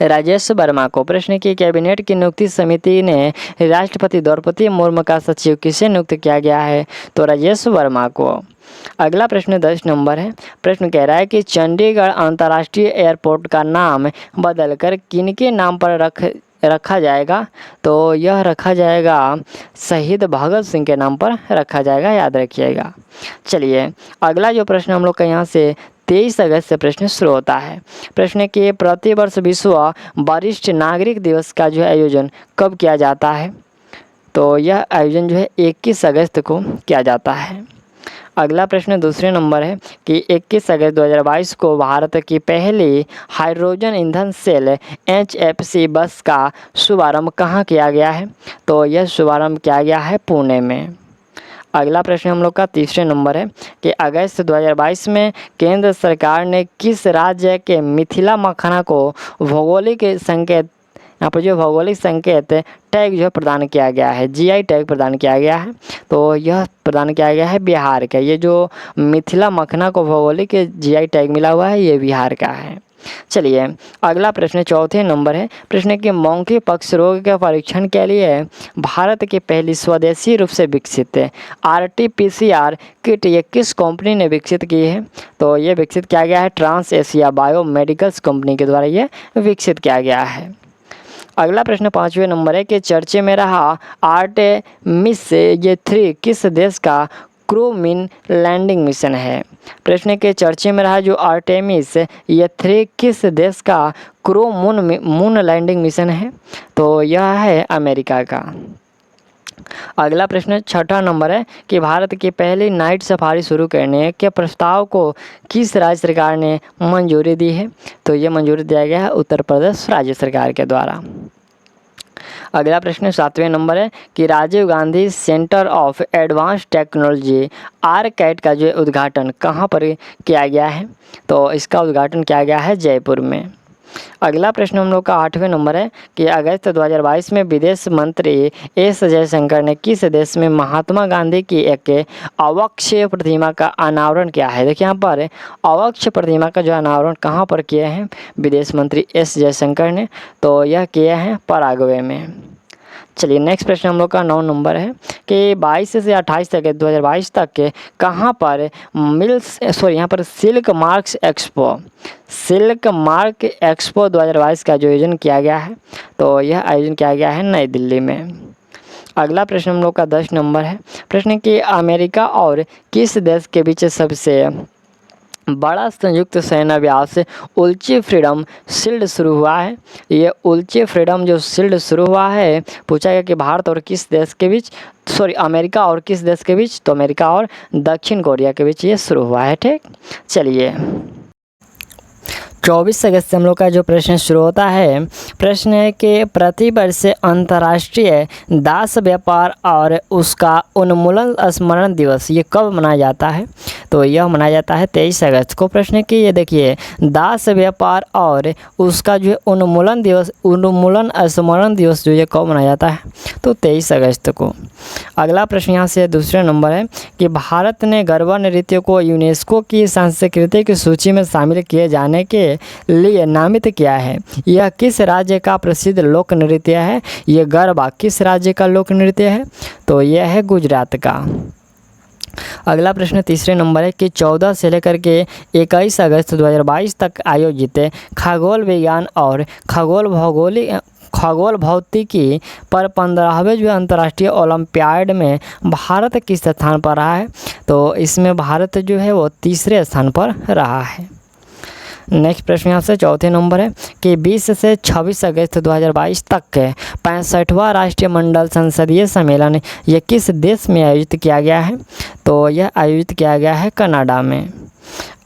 राजेश वर्मा को। प्रश्न की कैबिनेट की नियुक्ति समिति ने राष्ट्रपति द्रौपदी मुर्मू का सचिव किसे नियुक्त किया गया है, तो राजेश वर्मा को। अगला प्रश्न 10 नंबर है। प्रश्न कह रहा है कि चंडीगढ़ अंतर्राष्ट्रीय एयरपोर्ट का नाम बदलकर किनके नाम पर रखा जाएगा, तो यह रखा जाएगा शहीद भगत सिंह के नाम पर रखा जाएगा, याद रखिएगा। चलिए अगला जो प्रश्न हम लोग का यहाँ से 23 अगस्त से प्रश्न शुरू होता है। प्रश्न के प्रतिवर्ष विश्व वरिष्ठ नागरिक दिवस का जो है आयोजन कब किया जाता है, तो यह आयोजन जो है 21 अगस्त को किया जाता है। अगला प्रश्न दूसरे नंबर है कि 21 अगस्त 2022 को भारत की पहली हाइड्रोजन ईंधन सेल HFC बस का शुभारंभ कहाँ किया गया है, तो यह शुभारंभ किया गया है पुणे में। अगला प्रश्न हम लोग का तीसरे नंबर है कि अगस्त 2022 में केंद्र सरकार ने किस राज्य के मिथिला मखाना को भौगोलिक संकेत, यहाँ पर जो भौगोलिक संकेत टैग जो है प्रदान किया गया है, GI टैग प्रदान किया गया है, तो यह प्रदान किया गया है बिहार का। ये जो मिथिला मखाना को भौगोलिक GI टैग मिला हुआ है ये बिहार का है। चलिए अगला प्रश्न चौथे नंबर है। प्रश्न कि मौखिक पक्ष रोग के परीक्षण के लिए भारत की पहली स्वदेशी रूप से विकसित RT-PCR किट ये किस कंपनी ने विकसित की है, तो ये विकसित किया गया है ट्रांस एशिया बायोमेडिकल्स कंपनी के द्वारा ये विकसित किया गया है। अगला प्रश्न 5वें नंबर है कि चर्चे में रहा आर्टेमिस ये 3 किस देश का क्रू मून लैंडिंग मिशन है। प्रश्न के चर्चे में रहा जो आर्टेमिस ये 3 किस देश का क्रू मून लैंडिंग मिशन है, तो यह है अमेरिका का। अगला प्रश्न 6ठा नंबर है कि भारत की पहली नाइट सफारी शुरू करने के प्रस्ताव को किस राज्य सरकार ने मंजूरी दी है? तो ये मंजूरी दिया गया है उत्तर प्रदेश राज्य सरकार के द्वारा। अगला प्रश्न 7वें नंबर है कि Rajiv Gandhi centre of advance technology आरकैट का जो उद्घाटन कहाँ पर किया गया है? तो इसका उद्घाटन किया गया है जयपुर में। अगला प्रश्न हम लोग का 8वें नंबर है कि अगस्त 2022 में विदेश मंत्री एस जयशंकर ने किस देश में महात्मा गांधी की एक अवक्षय प्रतिमा का अनावरण किया है? देखिए यहाँ पर अवक्षय प्रतिमा का जो अनावरण कहाँ पर किए हैं विदेश मंत्री एस जयशंकर ने? तो यह किए हैं पराग्वे में। चलिए नेक्स्ट प्रश्न हम लोग का 9 नंबर है कि 22 से 28 तक 2022 तक के कहाँ पर यहाँ पर सिल्क मार्क एक्सपो 2022 का जो आयोजन किया गया है? तो यह आयोजन किया गया है नई दिल्ली में। अगला प्रश्न हम लोग का 10 नंबर है। प्रश्न कि अमेरिका और किस देश के बीच सबसे बड़ा संयुक्त सैन्य अभ्यास उल्ची फ्रीडम शील्ड शुरू हुआ है? ये उल्ची फ्रीडम जो शील्ड शुरू हुआ है पूछा गया कि भारत और किस देश के बीच, अमेरिका और किस देश के बीच? तो अमेरिका और दक्षिण कोरिया के बीच ये शुरू हुआ है। ठीक, चलिए 24 अगस्त से हम लोग का जो प्रश्न शुरू होता है, प्रश्न है कि प्रतिवर्ष अंतर्राष्ट्रीय दास व्यापार और उसका उन्मूलन स्मरण दिवस ये कब मनाया जाता है? तो यह मनाया जाता है 23 अगस्त को। प्रश्न है कि ये देखिए दास व्यापार और उसका जो उन्मूलन स्मरण दिवस जो ये कब मनाया जाता है? तो 23 अगस्त को। अगला प्रश्न यहाँ से दूसरे नंबर है कि भारत ने गरबा नृत्य को यूनेस्को की सांस्कृतिक सूची में शामिल किए जाने के लिए नामित किया है? यह किस राज्य का प्रसिद्ध लोक नृत्य है? ये गरबा किस राज्य का लोक नृत्य है? तो यह है गुजरात का। अगला प्रश्न तीसरे नंबर है कि 14 से लेकर के 21 अगस्त 2022 तक आयोजित खगोल विज्ञान और खगोल भौतिकी पर 15वें जो अंतर्राष्ट्रीय ओलंपियाड में भारत किस स्थान पर रहा है? तो इसमें भारत जो है वो तीसरे स्थान पर रहा है। नेक्स्ट प्रश्न यहाँ से चौथे नंबर है कि 20 से 26 अगस्त 2022 तक के 65वां राष्ट्रीय मंडल संसदीय सम्मेलन यह किस देश में आयोजित किया गया है? तो यह आयोजित किया गया है कनाडा में।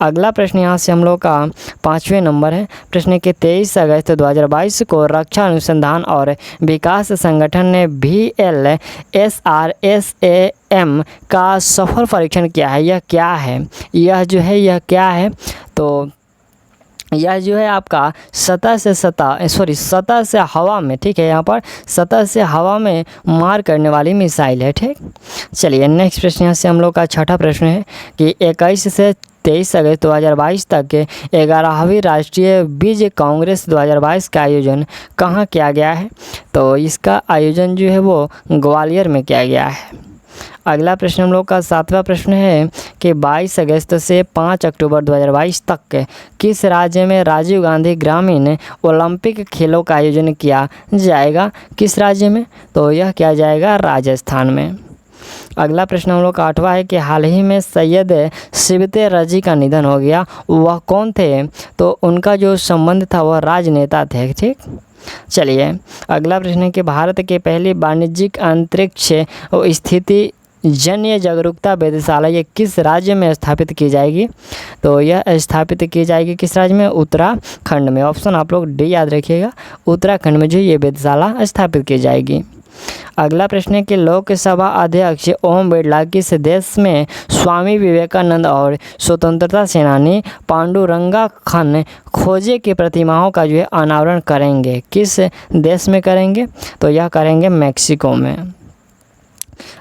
अगला प्रश्न यहाँ से हम लोग का 5वें नंबर है। प्रश्न के 23 अगस्त 2022 को रक्षा अनुसंधान और विकास संगठन ने VLSRSAM का सफल परीक्षण किया है। यह क्या है? यह क्या है? तो यह जो है आपका सतह से हवा में, ठीक है, यहाँ पर सतह से हवा में मार करने वाली मिसाइल है। ठीक, चलिए नेक्स्ट प्रश्न यहाँ से हम लोग का 6ठा प्रश्न है कि 21 से 23 अगस्त 2022 तक 11वीं राष्ट्रीय बीज कांग्रेस 2022 का आयोजन कहाँ किया गया है? तो इसका आयोजन जो है वो ग्वालियर में किया गया है। अगला प्रश्न हम लोग का 7वां प्रश्न है कि 22 अगस्त से 5 अक्टूबर 2022 तक किस राज्य में राजीव गांधी ग्रामीण ओलंपिक खेलों का आयोजन किया जाएगा? किस राज्य में? तो यह किया जाएगा राजस्थान में। अगला प्रश्न हम लोग का 8वां है कि हाल ही में सैयद सिबते रजी का निधन हो गया, वह कौन थे? तो उनका जो संबंध था वह राजनेता थे। ठीक, चलिए अगला प्रश्न है कि भारत के पहली वाणिज्यिक अंतरिक्ष स्थिति जन्य जागरूकता वेधशाला ये किस राज्य में स्थापित की जाएगी? तो यह स्थापित की जाएगी किस राज्य में? उत्तराखंड में। ऑप्शन आप लोग डी याद रखिएगा, उत्तराखंड में जो ये वेधशाला स्थापित की जाएगी। अगला प्रश्न है कि लोकसभा अध्यक्ष ओम बिरला किस देश में स्वामी विवेकानंद और स्वतंत्रता सेनानी पांडुरंगा खोजे की प्रतिमाओं का जो है अनावरण करेंगे? किस देश में करेंगे? तो यह करेंगे मैक्सिको में।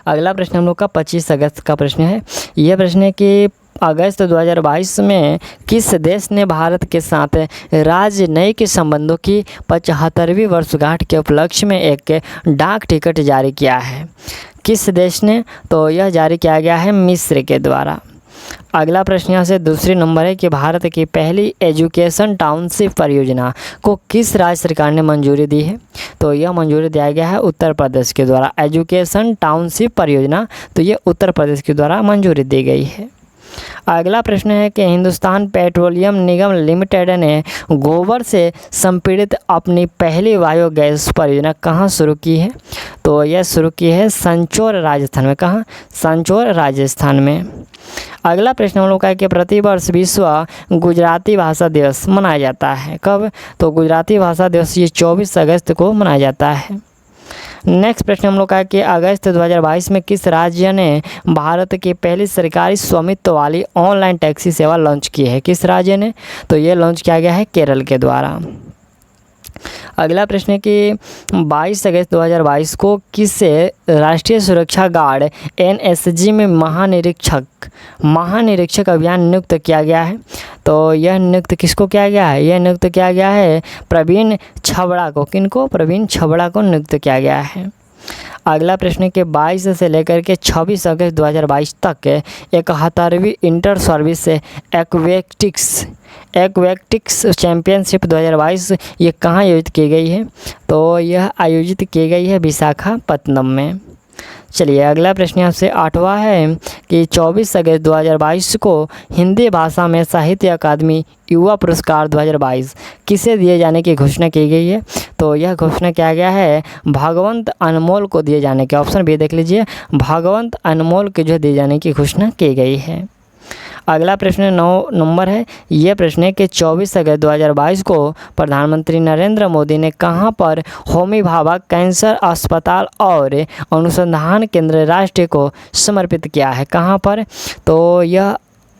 अगला प्रश्न हम लोग का 25 अगस्त का प्रश्न है। यह प्रश्न है कि अगस्त 2022 में किस देश ने भारत के साथ राजनयिक संबंधों की 75वीं वर्षगांठ के उपलक्ष्य में एक डाक टिकट जारी किया है? किस देश ने? तो यह जारी किया गया है मिस्र के द्वारा। अगला प्रश्न यहाँ से दूसरे नंबर है कि भारत की पहली एजुकेशन टाउनशिप परियोजना को किस राज्य सरकार ने मंजूरी दी है? तो यह मंजूरी दिया गया है उत्तर प्रदेश के द्वारा। एजुकेशन टाउनशिप परियोजना तो ये उत्तर प्रदेश के द्वारा मंजूरी दी गई है। अगला प्रश्न है कि हिंदुस्तान पेट्रोलियम निगम लिमिटेड ने गोबर से संपीड़ित अपनी पहली बायोगैस परियोजना कहाँ शुरू की है? तो यह शुरू की है संचोर राजस्थान में। कहाँ? संचोर राजस्थान में। अगला प्रश्न हम लोग का है कि प्रतिवर्ष विश्व गुजराती भाषा दिवस मनाया जाता है। कब? तो गुजराती भाषा दिवस ये 24 अगस्त को मनाया जाता है। नेक्स्ट प्रश्न हम लोग का है कि अगस्त 2022 में किस राज्य ने भारत की पहली सरकारी स्वामित्व वाली ऑनलाइन टैक्सी सेवा लॉन्च की है? किस राज्य ने? तो ये लॉन्च किया गया है केरल के द्वारा। अगला प्रश्न है कि 22 अगस्त 2022 को किस राष्ट्रीय सुरक्षा गार्ड NSG में महानिरीक्षक अभियान नियुक्त किया गया है? तो यह नियुक्त किसको किया गया है? यह नियुक्त किया गया है प्रवीण छबड़ा को। किनको? प्रवीण छबड़ा को नियुक्त किया गया है। अगला प्रश्न है कि 22 से लेकर के 26 अगस्त 2022 तक 71वीं इंटर सर्विस एक्वेटिक्स चैम्पियनशिप 2022 ये कहाँ आयोजित की गई है? तो यह आयोजित की गई है विशाखापत्तनम में। चलिए अगला प्रश्न आपसे 8वां है कि 24 अगस्त 2022 को हिंदी भाषा में साहित्य अकादमी युवा पुरस्कार 2022 किसे दिए जाने की घोषणा की गई है? तो यह घोषणा किया गया है भागवंत अनमोल को दिए जाने के। ऑप्शन बी देख लीजिए, भागवंत अनमोल के जो दिए जाने की घोषणा की गई है। अगला प्रश्न 9 नंबर है। यह प्रश्न है कि 24 अगस्त 2022 को प्रधानमंत्री नरेंद्र मोदी ने कहां पर होमी भाभा कैंसर अस्पताल और अनुसंधान केंद्र राष्ट्र को समर्पित किया है? कहां पर? तो यह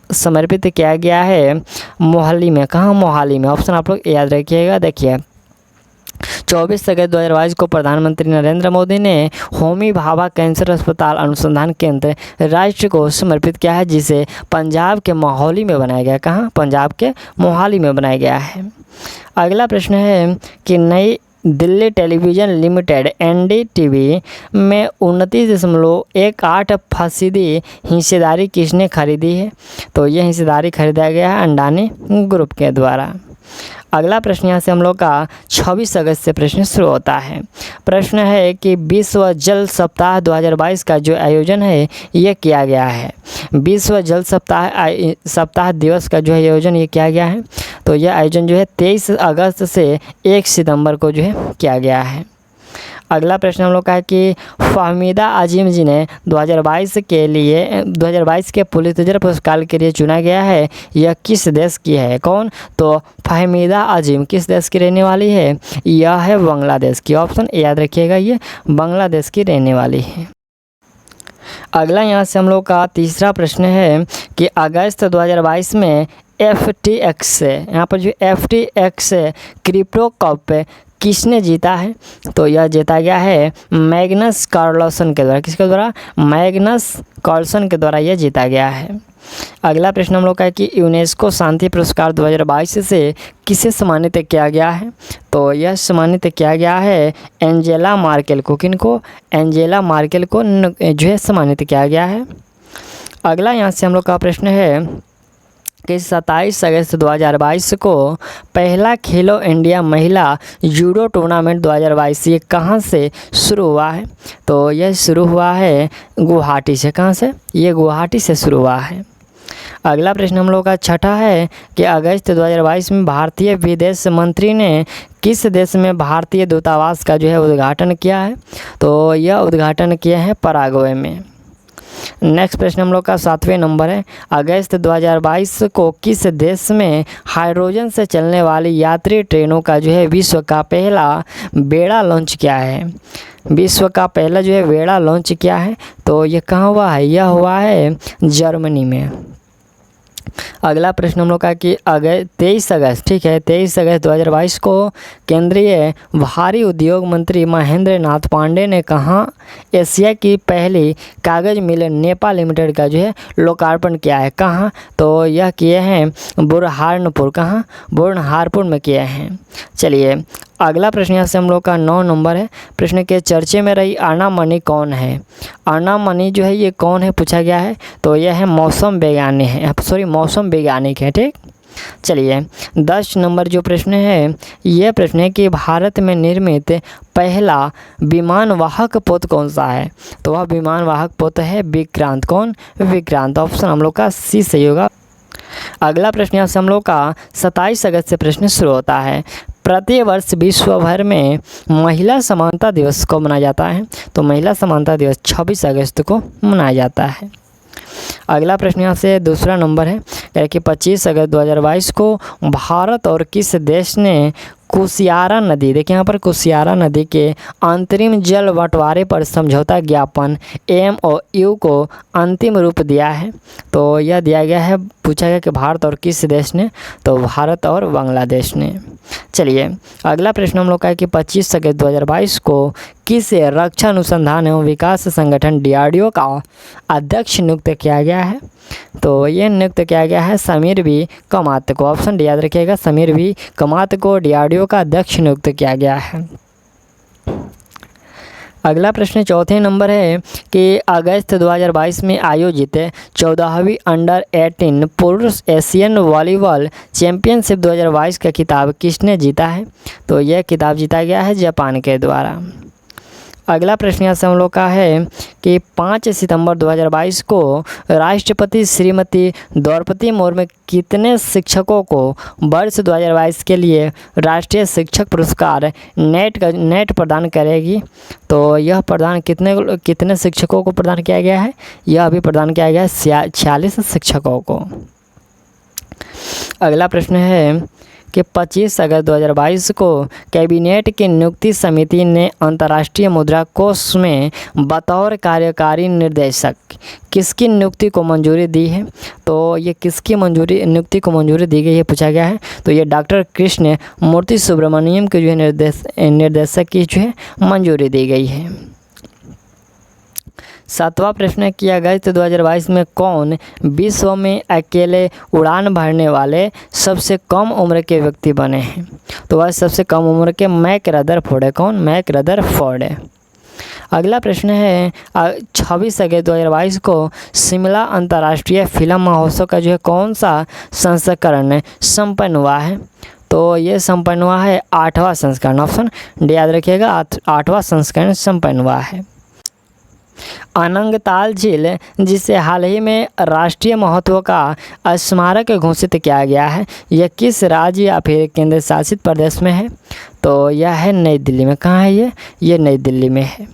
समर्पित किया गया है मोहाली में। कहाँ? मोहाली में। ऑप्शन आप लोग याद रखिएगा। देखिए 24 अगस्त 2022 को प्रधानमंत्री नरेंद्र मोदी ने होमी भाभा कैंसर अस्पताल अनुसंधान केंद्र राष्ट्र को समर्पित किया है, जिसे पंजाब के मोहाली में बनाया गया। कहाँ? पंजाब के मोहाली में बनाया गया है। अगला प्रश्न है कि नई दिल्ली टेलीविज़न लिमिटेड NDTV में 29.18% हिस्सेदारी किसने खरीदी है? तो यह हिस्सेदारी खरीदा गया है अंडानी ग्रुप के द्वारा। अगला प्रश्न यहाँ से हम लोग का 26 अगस्त से प्रश्न शुरू होता है। प्रश्न है कि विश्व जल सप्ताह 2022 का जो आयोजन है ये किया गया है। विश्व जल सप्ताह दिवस का जो है आयोजन ये किया गया है। तो यह आयोजन जो है 23 अगस्त से 1 सितंबर को जो है किया गया है। अगला प्रश्न हम लोग का है कि फ़हमीदा अजीम जी ने 2022 के पुलित्ज़र पुरस्कार के लिए चुना गया है। यह किस देश की है? कौन? तो फ़हमीदा अजीम किस देश की रहने वाली है? यह है बांग्लादेश की। ऑप्शन याद रखिएगा, ये बांग्लादेश की रहने वाली है। अगला यहाँ से हम लोग का तीसरा प्रश्न है कि अगस्त 2022 में FTX से यहाँ पर जो FTX क्रिप्टो कप किसने जीता है? तो यह जीता गया है मैग्नस कार्लसन के द्वारा। किसके द्वारा? मैग्नस कार्लसन के द्वारा यह जीता गया है। अगला प्रश्न हम लोग का है कि यूनेस्को शांति पुरस्कार 2022 से किसे सम्मानित किया गया है? तो यह सम्मानित किया गया है एंजेला मार्केल को। किनको? एंजेला मार्केल को जो है सम्मानित किया गया है। अगला यहाँ से हम लोग का प्रश्न है कि 27 अगस्त 2022 को पहला खेलो इंडिया महिला जूडो टूर्नामेंट 2022 ये कहाँ से शुरू हुआ है? तो यह शुरू हुआ है गुवाहाटी से। कहाँ से? ये गुवाहाटी से शुरू हुआ है। अगला प्रश्न हम लोग का छठा है कि अगस्त 2022 में भारतीय विदेश मंत्री ने किस देश में भारतीय दूतावास का जो है उद्घाटन किया है? तो यह उद्घाटन किया है पराग्वे में। नेक्स्ट प्रश्न हम लोग का 7वें नंबर है। अगस्त 2022 को किस देश में हाइड्रोजन से चलने वाली यात्री ट्रेनों का जो है विश्व का पहला बेड़ा लॉन्च किया है? विश्व का पहला जो है बेड़ा लॉन्च किया है। तो ये कहाँ हुआ है? यह हुआ है जर्मनी में। अगला प्रश्न हम लोग का कि 23 अगस्त, ठीक है, 23 अगस्त 2022 को केंद्रीय भारी उद्योग मंत्री महेंद्र नाथ पांडे ने कहाँ एशिया की पहली कागज़ मिल नेपा लिमिटेड का जो है लोकार्पण किया है? कहाँ? तो यह किए हैं बुरहानपुर। कहाँ? बुरहानपुर में किए हैं। चलिए अगला प्रश्न यहाँ से हम लोग का 9 नंबर है। प्रश्न के चर्चे में रही अन्ना मनी कौन है? अन्ना मनी जो है ये कौन है पूछा गया है। तो यह है मौसम वैज्ञानिक है, मौसम वैज्ञानिक है। ठीक, चलिए 10 नंबर जो प्रश्न है, यह प्रश्न है कि भारत में निर्मित पहला विमानवाहक पोत कौन सा है? तो वह विमानवाहक पोत है विक्रांत। कौन? विक्रांत। ऑप्शन हम लोग का सी सही होगा। अगला प्रश्न यहाँ से हम लोग का 27 अगस्त से प्रश्न शुरू होता है। प्रतिवर्ष विश्व भर में महिला समानता दिवस को मनाया जाता है? तो महिला समानता दिवस 26 अगस्त को मनाया जाता है। अगला प्रश्न यहाँ से दूसरा नंबर है कि 25 अगस्त 2022 को भारत और किस देश ने कुशियारा नदी, देखिए यहाँ पर कुशियारा नदी के अंतरिम जल बंटवारे पर समझौता ज्ञापन MOU को अंतिम रूप दिया है? तो यह दिया गया है, पूछा गया कि भारत और किस देश ने? तो भारत और बांग्लादेश ने। चलिए अगला प्रश्न हम लोग का है कि 25 अगस्त 2022 को किस रक्षा अनुसंधान एवं विकास संगठन DRDO का अध्यक्ष नियुक्त किया गया है? तो ये नियुक्त किया गया है समीर वी कमात को। ऑप्शन डी याद रखिएगा, समीर वी कमात को DRDO का अध्यक्ष नियुक्त किया गया है। अगला प्रश्न चौथे नंबर है कि अगस्त 2022 में आयोजित 14वीं अंडर-18 पुरुष एशियन वॉलीबॉल चैंपियनशिप 2022 का खिताब किसने जीता है? तो यह खिताब जीता गया है जापान के द्वारा। अगला प्रश्न यहाँ से हम लोग का है कि 5 सितंबर 2022 को राष्ट्रपति श्रीमती द्रौपदी मुर्मू कितने शिक्षकों को वर्ष 2022 के लिए राष्ट्रीय शिक्षक पुरस्कार नेट प्रदान करेगी? तो यह प्रदान कितने शिक्षकों को प्रदान किया गया है? यह अभी प्रदान किया गया है 46 शिक्षकों को। अगला प्रश्न है कि 25 अगस्त 2022 को कैबिनेट की नियुक्ति समिति ने अंतर्राष्ट्रीय मुद्रा कोष में बतौर कार्यकारी निर्देशक किसकी नियुक्ति को मंजूरी दी है? तो ये किसकी नियुक्ति को मंजूरी दी गई है पूछा गया है। तो ये डॉक्टर कृष्ण मूर्ति सुब्रमण्यम के जो है निर्देशक की जो है मंजूरी दी गई है। 7वां प्रश्न है कि अगस्त 2022 में कौन विश्व में अकेले उड़ान भरने वाले सबसे कम उम्र के व्यक्ति बने हैं? तो वह सबसे कम उम्र के मैक रदरफोर्ड है। कौन? मैक रदरफोर्ड है। अगला प्रश्न है 26 अगस्त 2022 को शिमला अंतर्राष्ट्रीय फिल्म महोत्सव का जो है कौन सा संस्करण संपन्न हुआ है? तो ये संपन्न हुआ है 8वां संस्करण। ऑप्शन डी याद रखिएगा, 8वां संस्करण संपन्न हुआ है। अनंगताल झील जिसे हाल ही में राष्ट्रीय महत्व का स्मारक घोषित किया गया है, यह किस राज्य या फिर केंद्र शासित प्रदेश में है? तो यह है नई दिल्ली में। कहाँ है ये नई दिल्ली में है।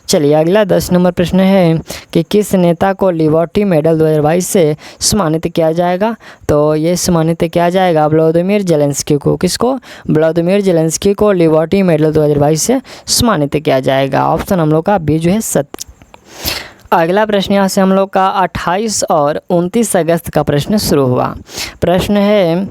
चलिए अगला 10 नंबर प्रश्न है कि किस नेता को लिबर्टी मेडल 2022 से सम्मानित किया जाएगा? तो ये सम्मानित किया जाएगा व्लादिमीर जेलेंस्की को। किसको? व्लादिमीर जेलेंस्की को लिबर्टी मेडल 2022 से सम्मानित किया जाएगा। ऑप्शन हम लोग का बी जो है सत्य। अगला प्रश्न यहाँ से हम लोग का 28 और 29 अगस्त का प्रश्न शुरू हुआ। प्रश्न है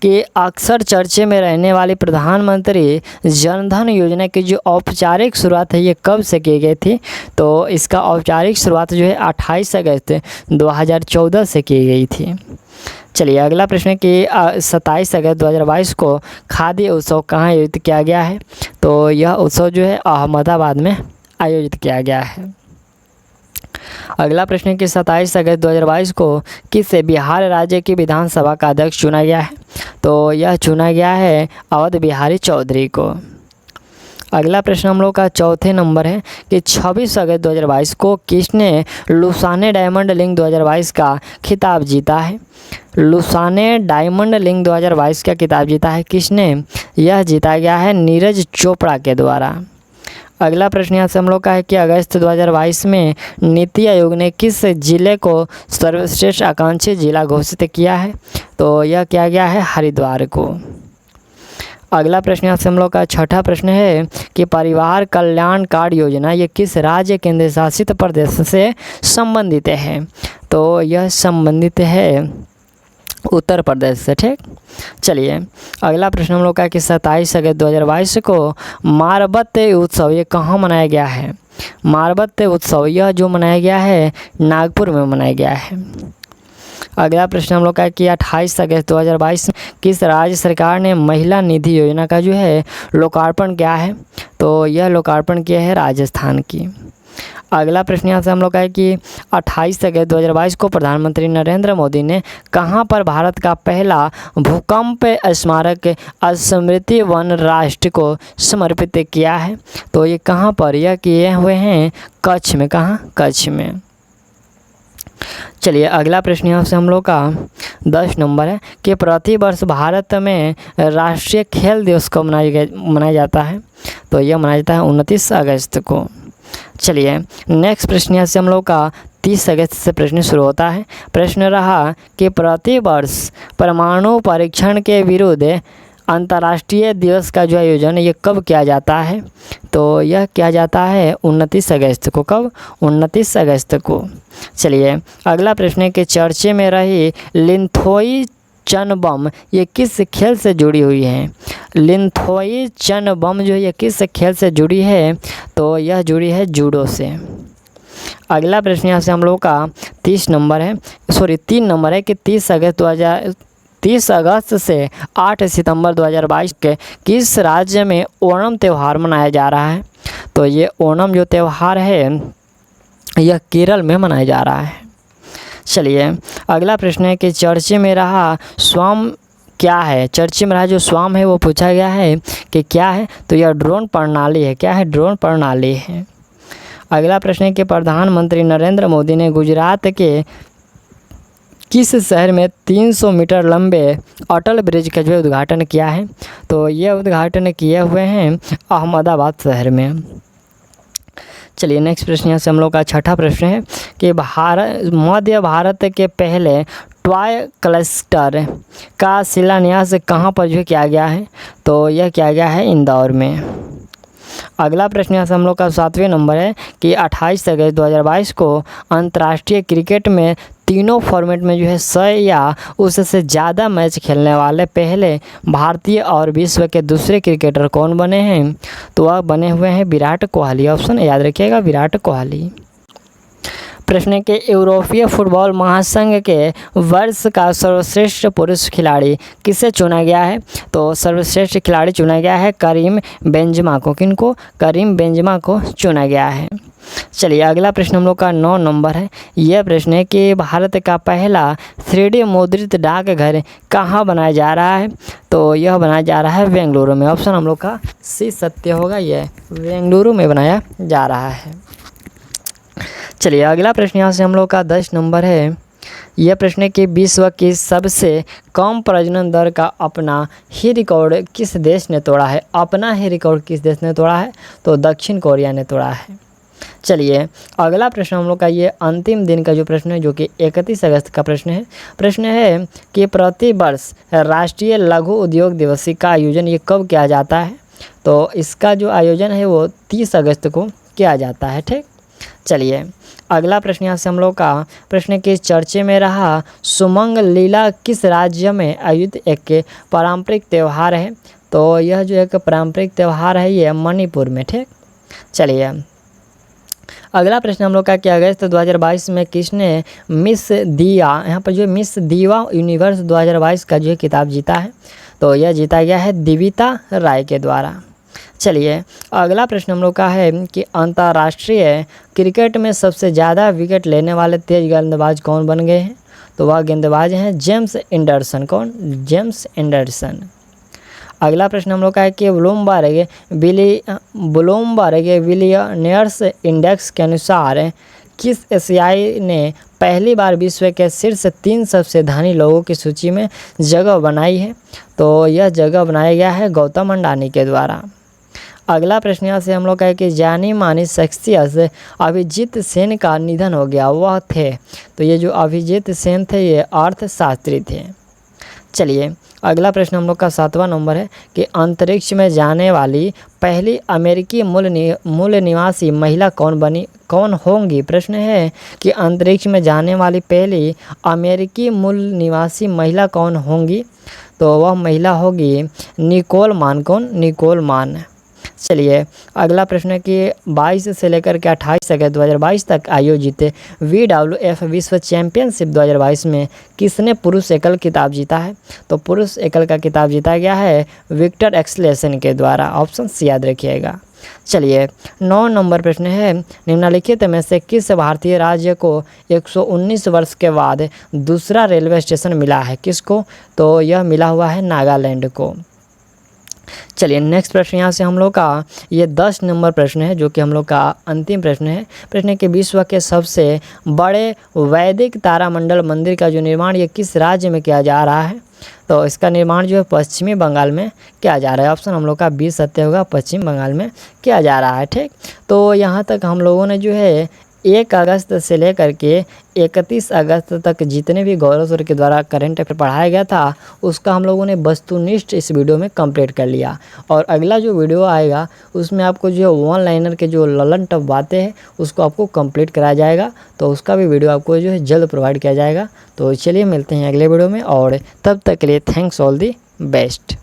कि अक्सर चर्चे में रहने वाली प्रधानमंत्री जनधन योजना की जो औपचारिक शुरुआत है ये कब से की गई थी? तो इसका औपचारिक शुरुआत जो है 28 अगस्त 2014 से की गई थी। चलिए अगला प्रश्न है कि 27 अगस्त 2022 को खादी उत्सव कहाँ आयोजित किया गया है? तो यह उत्सव जो है अहमदाबाद में आयोजित किया गया है। अगला प्रश्न है कि 27 अगस्त 2022 को किस बिहार राज्य की विधानसभा का अध्यक्ष चुना गया है? तो यह चुना गया है अवध बिहारी चौधरी को। अगला प्रश्न हम लोग का चौथे नंबर है कि 26 अगस्त 2022 को किसने लुसाने डायमंड लीग 2022 का खिताब जीता है? लुसाने डायमंड लीग 2022 का खिताब जीता है किसने? यह जीता गया है नीरज चोपड़ा के द्वारा। अगला प्रश्न यहाँ से हम लोग का है कि अगस्त 2022 में नीति आयोग ने किस जिले को सर्वश्रेष्ठ आकांक्षी जिला घोषित किया है? तो यह किया गया है हरिद्वार को। अगला प्रश्न यहाँ से हम लोग का छठा प्रश्न है कि परिवार कल्याण कार्ड योजना ये किस राज्य केंद्र शासित प्रदेश से संबंधित है? तो यह संबंधित है उत्तर प्रदेश से। ठीक, चलिए अगला प्रश्न हम लोग का है कि 27 अगस्त 2022 को मारबत उत्सव ये कहाँ मनाया गया है? मारबत उत्सव यह जो मनाया गया है नागपुर में मनाया गया है। अगला प्रश्न हम लोग का है कि 28 अगस्त 2022 किस राज्य सरकार ने महिला निधि योजना का जो है लोकार्पण किया है? तो यह लोकार्पण किया है राजस्थान की। अगला प्रश्न यहाँ से हम लोग का है कि 28 अगस्त 2022 को प्रधानमंत्री नरेंद्र मोदी ने कहाँ पर भारत का पहला भूकंप स्मारक स्मृति वन राष्ट्र को समर्पित किया है? तो ये कहाँ पर यह किए हुए हैं? कच्छ में। कहाँ? कच्छ में। चलिए अगला प्रश्न यहाँ से हम लोग का 10 नंबर है कि प्रति वर्ष भारत में राष्ट्रीय खेल दिवस को मनाया जाता है? तो यह मनाया जाता है 29 अगस्त को। चलिए नेक्स्ट प्रश्न यहाँ से हम लोग का 30 अगस्त से प्रश्न शुरू होता है। प्रश्न रहा कि प्रति वर्ष परमाणु परीक्षण के विरुद्ध अंतर्राष्ट्रीय दिवस का जो आयोजन ये कब किया जाता है? तो यह किया जाता है 29 अगस्त को। कब? 29 अगस्त को। चलिए अगला प्रश्न है कि चर्चे में रही लिंथोई चन बम ये किस खेल से जुड़ी हुई है? लिंथोई चन बम जो ये किस खेल से जुड़ी है? तो यह जुड़ी है जूडो से। अगला प्रश्न यहाँ से हम लोग का 3 नंबर है कि 30 अगस्त से 8 सितंबर 2022 के किस राज्य में ओणम त्यौहार मनाया जा रहा है? तो ये ओणम जो त्यौहार है यह केरल में मनाया जा रहा है। चलिए अगला प्रश्न है कि चर्चे में रहा स्वाम क्या है? चर्चे में रहा जो स्वाम है वो पूछा गया है कि क्या है? तो यह ड्रोन प्रणाली है। क्या है? ड्रोन प्रणाली है। अगला प्रश्न है कि प्रधानमंत्री नरेंद्र मोदी ने गुजरात के किस शहर में 300 मीटर लंबे अटल ब्रिज का जो उद्घाटन किया है? तो यह उद्घाटन किए हुए हैं अहमदाबाद शहर में। चलिए नेक्स्ट प्रश्न यहाँ से हम लोग का 6ठा प्रश्न है कि मध्य भारत के पहले टॉय क्लस्टर का शिलान्यास कहाँ पर जो किया गया है? तो यह किया गया है इंदौर में। अगला प्रश्न यहाँ से हम लोग का 7वें नंबर है कि 28 अगस्त 2022 को अंतर्राष्ट्रीय क्रिकेट में तीनों फॉर्मेट में जो है 100 या उससे ज़्यादा मैच खेलने वाले पहले भारतीय और विश्व के दूसरे क्रिकेटर कौन बने हैं? तो वह बने हुए हैं विराट कोहली। ऑप्शन याद रखिएगा, विराट कोहली। प्रश्न के यूरोपीय फुटबॉल महासंघ के वर्ष का सर्वश्रेष्ठ पुरुष खिलाड़ी किसे चुना गया है? तो सर्वश्रेष्ठ खिलाड़ी चुना गया है करीम बेंजेमा को। किनको? करीम बेंजेमा को चुना गया है। चलिए अगला प्रश्न हम लोग का 9 नंबर है। यह प्रश्न है कि भारत का पहला 3D मुद्रित डाकघर कहाँ बनाया जा रहा है? तो यह बनाया जा रहा है बेंगलुरु में। ऑप्शन हम लोग का सी सत्य होगा, यह बेंगलुरु में बनाया जा रहा है। चलिए अगला प्रश्न यहाँ से हम लोग का 10 नंबर है। यह प्रश्न है कि विश्व की सबसे कम प्रजनन दर का अपना ही रिकॉर्ड किस देश ने तोड़ा है? अपना ही रिकॉर्ड किस देश ने तोड़ा है? तो दक्षिण कोरिया ने तोड़ा है। चलिए अगला प्रश्न हम लोग का ये अंतिम दिन का जो प्रश्न है जो कि 31 अगस्त का प्रश्न है कि प्रति वर्ष राष्ट्रीय लघु उद्योग दिवस का आयोजन ये कब किया जाता है? तो इसका जो आयोजन है वो 30 अगस्त को किया जाता है। ठीक, चलिए अगला प्रश्न यहाँ से हम लोग का प्रश्न के चर्चे में रहा सुमंग लीला किस राज्य में आयोजित एक पारंपरिक त्यौहार है? तो यह जो एक पारंपरिक त्यौहार है ये मणिपुर में। ठीक, चलिए अगला प्रश्न हम लोग का कि अगस्त 2022 में किसने मिस दिया, यहाँ पर जो मिस दीवा यूनिवर्स 2022 का जो किताब जीता है? तो यह जीता गया है दिविता राय के द्वारा। चलिए अगला प्रश्न हम लोग का है कि अंतर्राष्ट्रीय क्रिकेट में सबसे ज़्यादा विकेट लेने वाले तेज गेंदबाज कौन बन गए हैं? तो वह गेंदबाज हैं जेम्स एंडरसन। कौन? James Anderson. अगला प्रश्न हम लोग का है कि ब्लूमबर्ग बिलियनियर्स इंडेक्स के अनुसार किस एशियाई ने पहली बार विश्व के शीर्ष 3 सबसे धनी लोगों की सूची में जगह बनाई है? तो यह जगह बनाया गया है गौतम अडानी के द्वारा। अगला प्रश्न यहाँ से हम लोग का है कि जानी मानी शख्सियत अभिजीत सेन का निधन हो गया, वह थे? तो ये जो अभिजीत सेन थे ये अर्थशास्त्री थे। चलिए अगला प्रश्न हम लोग का 7वां नंबर है कि अंतरिक्ष में जाने वाली पहली अमेरिकी मूल निवासी महिला कौन होंगी? प्रश्न है कि अंतरिक्ष में जाने वाली पहली अमेरिकी मूल निवासी महिला कौन होंगी? तो वह महिला होगी निकोल मान। कौन? निकोल मान। चलिए अगला प्रश्न है कि 22 से लेकर के 28 अगस्त 2022 तक आयोजित WWF विश्व चैंपियनशिप 2022 में किसने पुरुष एकल खिताब जीता है? तो पुरुष एकल का खिताब जीता गया है विक्टर एक्सेलेसन के द्वारा। ऑप्शन सी याद रखिएगा। चलिए 9 नंबर प्रश्न है, निम्नलिखित में से किस भारतीय राज्य को 119 वर्ष के बाद दूसरा रेलवे स्टेशन मिला है? किसको? तो यह मिला हुआ है नागालैंड को। चलिए नेक्स्ट प्रश्न यहाँ से हम लोग का ये 10 नंबर प्रश्न है, जो कि हम लोग का अंतिम प्रश्न है। प्रश्न है कि विश्व के सबसे बड़े वैदिक तारामंडल मंदिर का जो निर्माण ये किस राज्य में किया जा रहा है? तो इसका निर्माण जो है पश्चिमी बंगाल में किया जा रहा है। ऑप्शन हम लोग का 20 सत्य होगा, पश्चिम बंगाल में किया जा रहा है। ठीक, तो यहाँ तक हम लोगों ने जो है 1 अगस्त से लेकर के 31 अगस्त तक जितने भी गौरव सर के द्वारा करंट अफेयर पढ़ाया गया था उसका हम लोगों ने वस्तुनिष्ठ इस वीडियो में कंप्लीट कर लिया। और अगला जो वीडियो आएगा उसमें आपको जो वन लाइनर के जो ललन टफ बातें हैं उसको आपको कंप्लीट कराया जाएगा, तो उसका भी वीडियो आपको जो है जल्द प्रोवाइड किया जाएगा। तो चलिए मिलते हैं अगले वीडियो में, और तब तक के लिए थैंक्स ऑल दी बेस्ट।